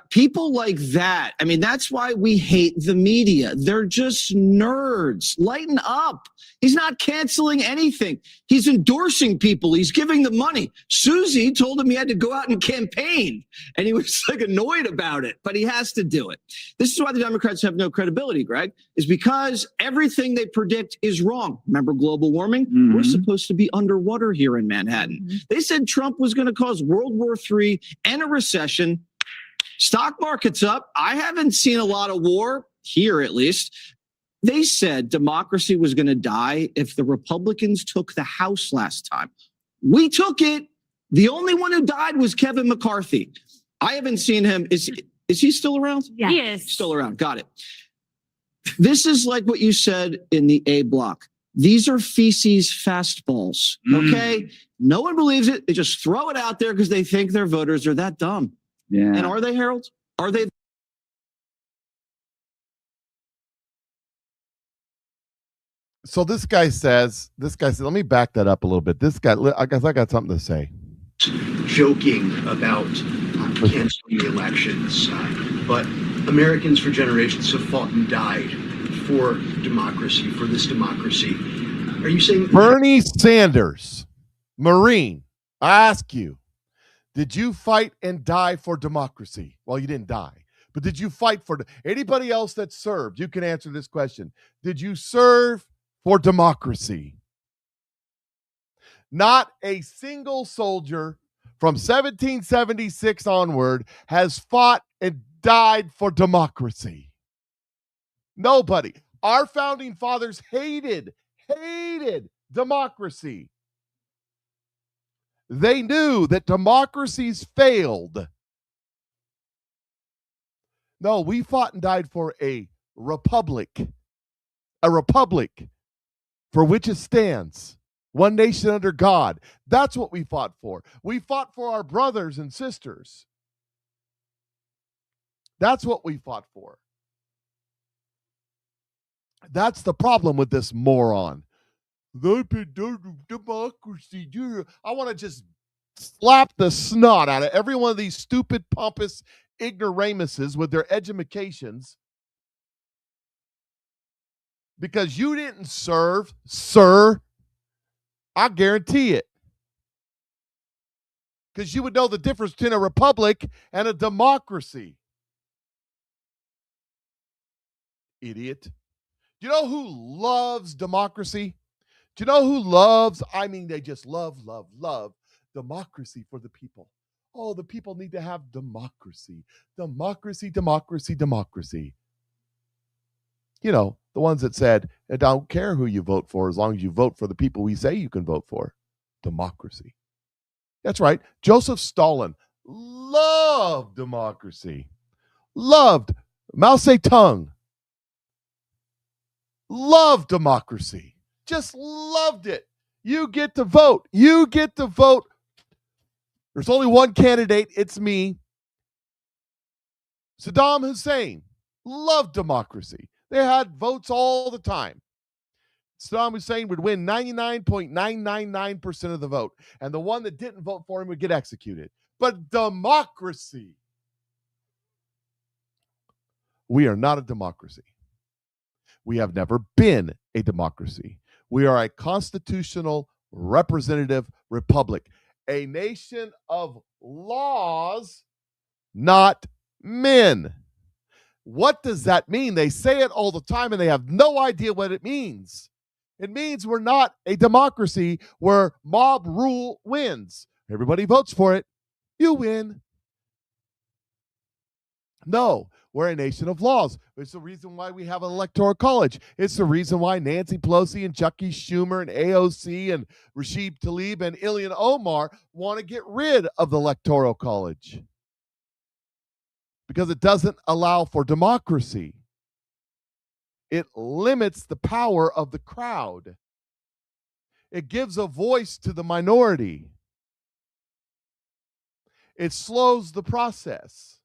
People like that, I mean, that's why we hate the media. They're just nerds. Lighten up. He's not canceling anything. He's endorsing people. He's giving them money. Susie told him he had to go out and campaign, and he was like annoyed about it, but he has to do it. This is why the Democrats have no credibility, Greg, is because everything they predict is wrong. Remember global warming? Mm-hmm. We're supposed to be underwater here in Manhattan. Mm-hmm. They said Trump was going to cause World War III and a recession. Stock market's up. I haven't seen a lot of war here, at least. They said democracy was going to die if the Republicans took the House last time. We took it. The only one who died was Kevin McCarthy. I haven't seen him. Is he still around? Yeah. He is. Still around. Got it. This is like what you said in the A block. These are feces fastballs. Okay? No one believes it. They just throw it out there because they think their voters are that dumb. Yeah. And are they, Harold? Are they? So this guy says, let me back that up a little bit. This guy, I guess I got something to say. Joking about canceling the elections, but Americans for generations have fought and died for democracy, for this democracy. Are you saying Bernie Sanders, Marine, I ask you, did you fight and die for democracy? Well, you didn't die, but did you fight for anybody else that served? You can answer this question. Did you serve for democracy? Not a single soldier from 1776 onward has fought and died for democracy. Nobody. Our founding fathers hated democracy. They knew that democracies failed. No, we fought and died for a republic for which it stands, one nation under God. That's what we fought for. We fought for our brothers and sisters. That's what we fought for. That's the problem with this moron. Democracy. I want to just slap the snot out of every one of these stupid, pompous ignoramuses with their educations because you didn't serve, sir. I guarantee it. Because you would know the difference between a republic and a democracy. Idiot. Do you know who loves democracy? Do you know who loves, I mean, they just love democracy for the people. Oh, the people need to have democracy. Democracy, democracy, democracy. You know, the ones that said, I don't care who you vote for as long as you vote for the people we say you can vote for. Democracy. That's right. Joseph Stalin loved democracy. Loved Mao Zedong. Loved democracy. Just loved it. You get to vote. You get to vote. There's only one candidate. It's me. Saddam Hussein loved democracy. They had votes all the time. Saddam Hussein would win 99.999% of the vote, and the one that didn't vote for him would get executed. But democracy. We are not a democracy. We have never been a democracy. We are a constitutional representative republic, a nation of laws, not men. What does that mean? They say it all the time and they have no idea what it means. It means we're not a democracy where mob rule wins. Everybody votes for it. You win. No, we're a nation of laws. It's the reason why we have an electoral college. It's the reason why Nancy Pelosi and Chucky Schumer and AOC and Rashid Tlaib and Ilhan Omar want to get rid of the electoral college. Because it doesn't allow for democracy. It limits the power of the crowd. It gives a voice to the minority. It slows the process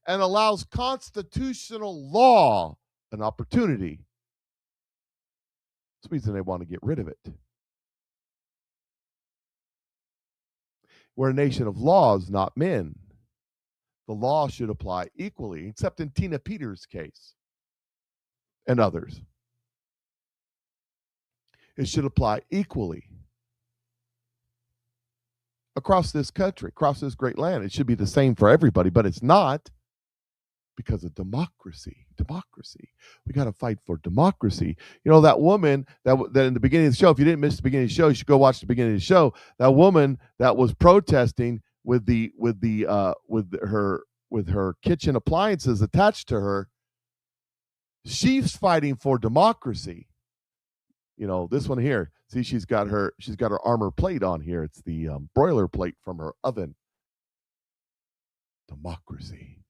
and allows constitutional law an opportunity. That's the reason they want to get rid of it. We're a nation of laws, not men. The law should apply equally, except in Tina Peters' case and others. It should apply equally across this country, across this great land. It should be the same for everybody, but it's not because of democracy. Democracy. We got to fight for democracy. You know, that woman that in the beginning of the show, if you didn't miss the beginning of the show, you should go watch the beginning of the show. That woman that was protesting with her kitchen appliances attached to her, she's fighting for democracy. You know, this one here, see, she's got her armor plate on here. It's the broiler plate from her oven. Democracy.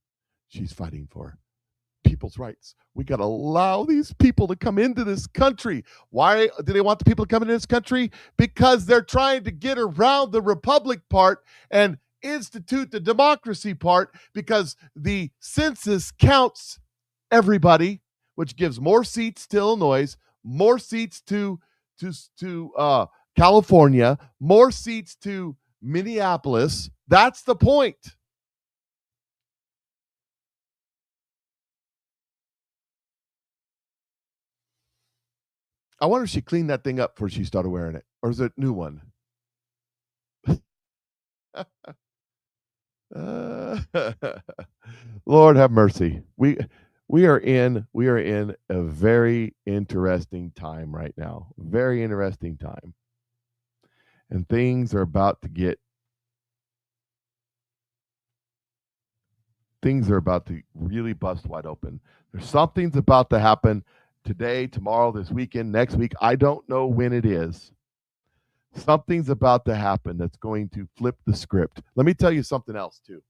She's fighting for people's rights. We got to allow these people to come into this country. Why do they want the people to come into this country? Because they're trying to get around the republic part and institute the democracy part, because the census counts everybody, which gives more seats to Illinois, more seats to California, more seats to Minneapolis. That's the point. I wonder if she cleaned that thing up before she started wearing it, or is it a new one? Lord have mercy. We are in a very interesting time right now. Very interesting time. And things are about to really bust wide open. There's something's about to happen today, tomorrow, this weekend, next week. I don't know when it is. Something's about to happen that's going to flip the script. Let me tell you something else, too.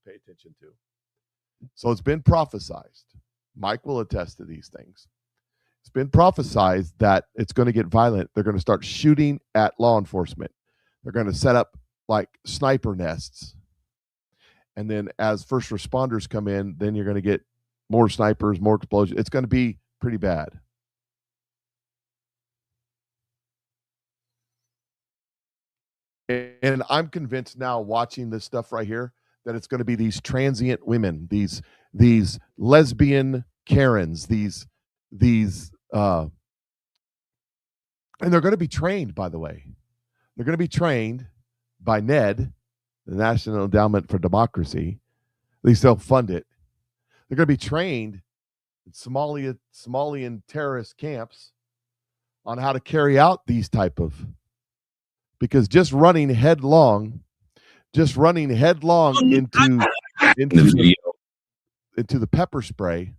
Pay attention to. So it's been prophesied. Mike will attest to these things. It's been prophesied that it's going to get violent. They're going to start shooting at law enforcement. They're going to set up like sniper nests. And then as first responders come in, then you're going to get more snipers, more explosions. It's going to be pretty bad. And I'm convinced now, watching this stuff right here, that it's going to be these transient women, these lesbian Karens, these and they're going to be trained, by the way. They're going to be trained by NED, the National Endowment for Democracy. At least they'll fund it. They're going to be trained in Somalian terrorist camps on how to carry out these type of, because just running headlong into the pepper spray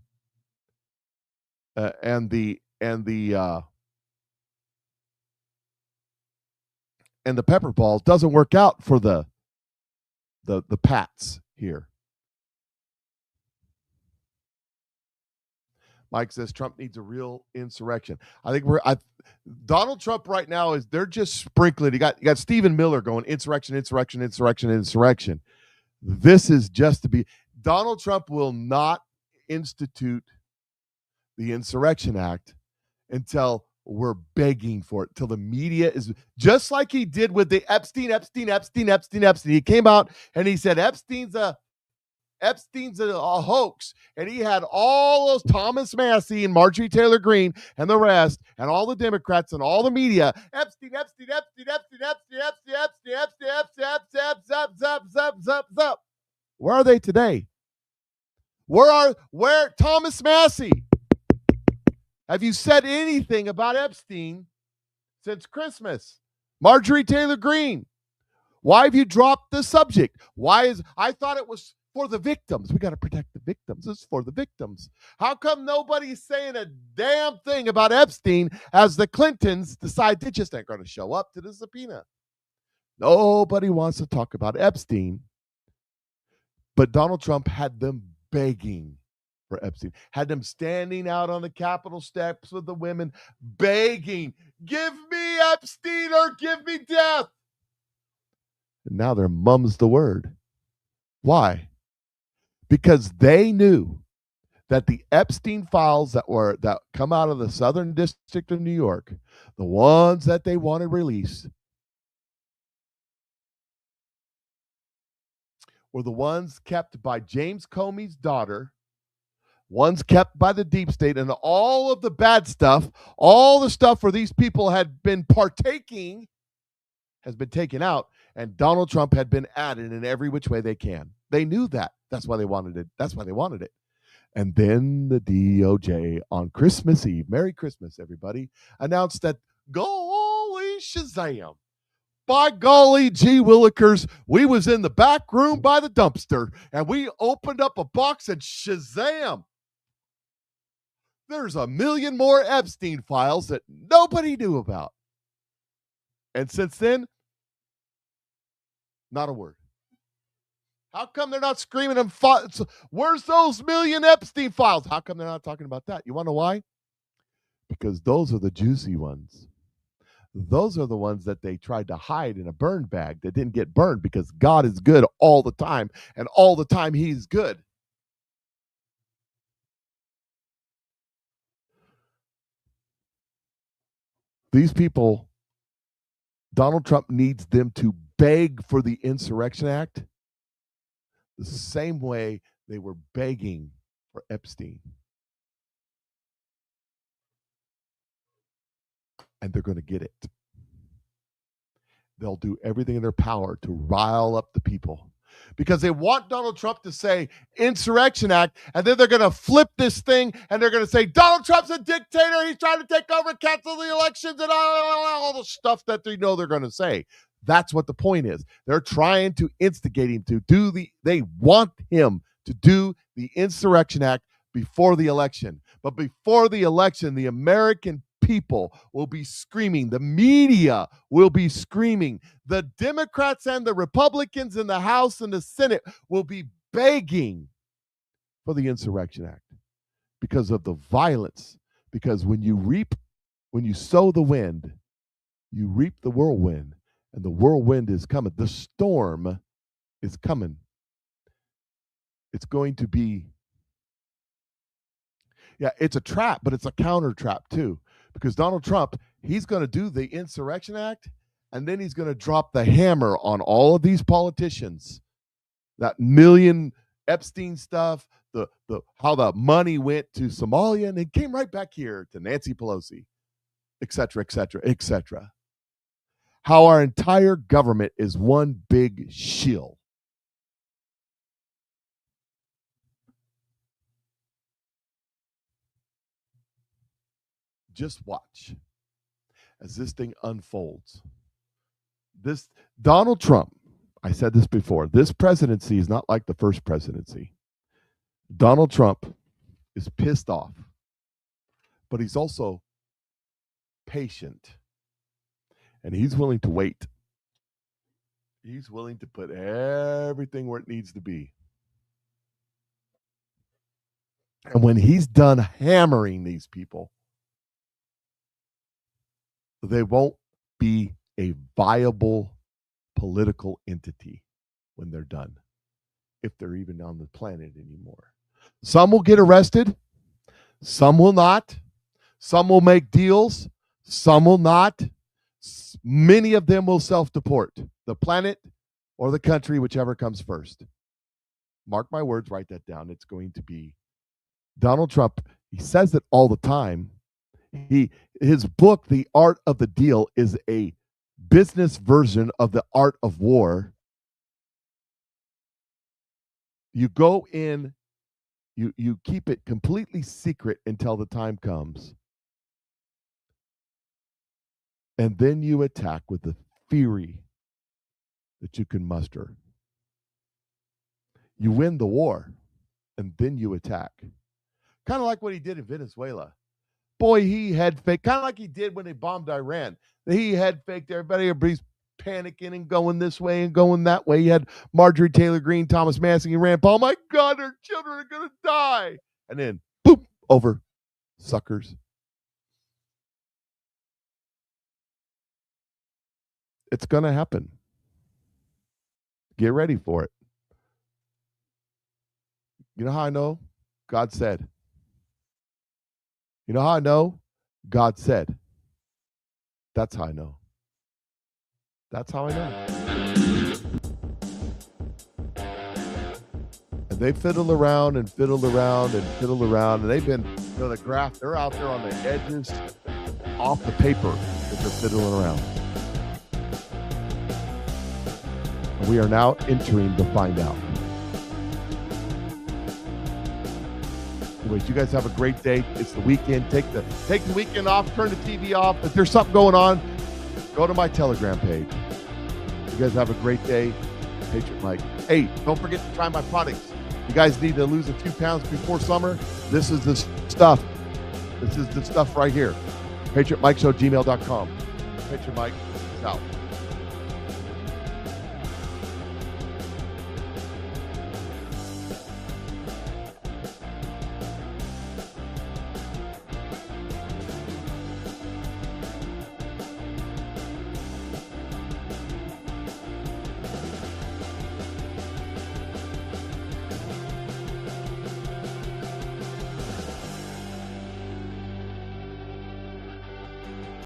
and the pepper balls doesn't work out for the Pats here. Mike says Trump needs a real insurrection. I think Donald Trump right now they're just sprinkling. You got Stephen Miller going insurrection. This is just to be. Donald Trump will not institute the Insurrection Act until we're begging for it, till the media is, just like he did with the Epstein. He came out and he said Epstein's a hoax, and he had all those Thomas Massey and Marjorie Taylor Greene and the rest and all the Democrats and all the media. Epstein. Where are they today? Where Thomas Massey? Have you said anything about Epstein since Christmas? Marjorie Taylor Greene. Why have you dropped the subject? I thought it was for the victims. We got to protect the victims. It's for the victims. How come nobody's saying a damn thing about Epstein as the Clintons decide they just ain't going to show up to the subpoena? Nobody wants to talk about Epstein. But Donald Trump had them begging for Epstein, had them standing out on the Capitol steps with the women begging, give me Epstein or give me death. And now their mum's the word. Why? Because they knew that the Epstein files that come out of the Southern District of New York, the ones that they wanted released, were the ones kept by James Comey's daughter, ones kept by the deep state, and all of the bad stuff, all the stuff where these people had been partaking has been taken out, and Donald Trump had been added in every which way they can. They knew that. That's why they wanted it. And then the DOJ on Christmas Eve, Merry Christmas, everybody, announced that, golly Shazam, by golly gee willikers, we was in the back room by the dumpster, and we opened up a box and Shazam, there's 1 million more Epstein files that nobody knew about. And since then, not a word. How come they're not screaming them? Where's those 1 million Epstein files? How come they're not talking about that? You want to know why? Because those are the juicy ones. Those are the ones that they tried to hide in a burn bag that didn't get burned, because God is good all the time, and all the time he's good. These people, Donald Trump needs them to beg for the Insurrection Act the same way they were begging for Epstein. And they're going to get it. They'll do everything in their power to rile up the people, because they want Donald Trump to say Insurrection Act, and then they're going to flip this thing and they're going to say Donald Trump's a dictator, he's trying to take over, cancel the elections, and all the stuff that they know they're going to say. That's what the point is. They're trying to instigate him to they want him to do the Insurrection Act before the election. But before the election, the American people will be screaming. The media will be screaming. The Democrats and the Republicans in the House and the Senate will be begging for the Insurrection Act because of the violence. Because when you sow the wind, you reap the whirlwind, and the whirlwind is coming. The storm is coming. It's going to be, it's a trap, but it's a counter trap too. Because Donald Trump, he's going to do the Insurrection Act, and then he's going to drop the hammer on all of these politicians. That 1 million Epstein stuff, the how the money went to Somalia and it came right back here to Nancy Pelosi, et cetera, et cetera, et cetera. How our entire government is one big shill. Just watch as this thing unfolds. This Donald Trump, I said this before, this presidency is not like the first presidency. Donald Trump is pissed off, but he's also patient, and he's willing to wait. He's willing to put everything where it needs to be. And when he's done hammering these people, they won't be a viable political entity when they're done, if they're even on the planet anymore. Some will get arrested, some will not, some will make deals, some will not. Many of them will self-deport, the planet or the country, whichever comes first. Mark my words, write that down. It's going to be Donald Trump. He says it all the time. His book, The Art of the Deal, is a business version of The Art of War. You go in, you keep it completely secret until the time comes. And then you attack with the fury that you can muster. You win the war, and then you attack. Kind of like what he did in Venezuela. Boy, he head faked, kind of like he did when they bombed Iran. He head faked everybody. Everybody's panicking and going this way and going that way. You had Marjorie Taylor Greene, Thomas Massey, and Rand Paul. My God, their children are going to die. And then, boop, over. Suckers. It's going to happen. Get ready for it. You know how I know? God said. You know how I know? God said. That's how I know. That's how I know. And they fiddle around and fiddle around and fiddle around. And they've been, the graph, they're out there on the edges off the paper that they're fiddling around. And we are now entering to find out. Anyways, you guys have a great day. It's the weekend. Take the weekend off. Turn the TV off. If there's something going on, go to my Telegram page. You guys have a great day. Patriot Mike. Hey, don't forget to try my products. You guys need to lose a few pounds before summer. This is the stuff. This is the stuff right here. PatriotMikeShow@gmail.com. Patriot Mike is out.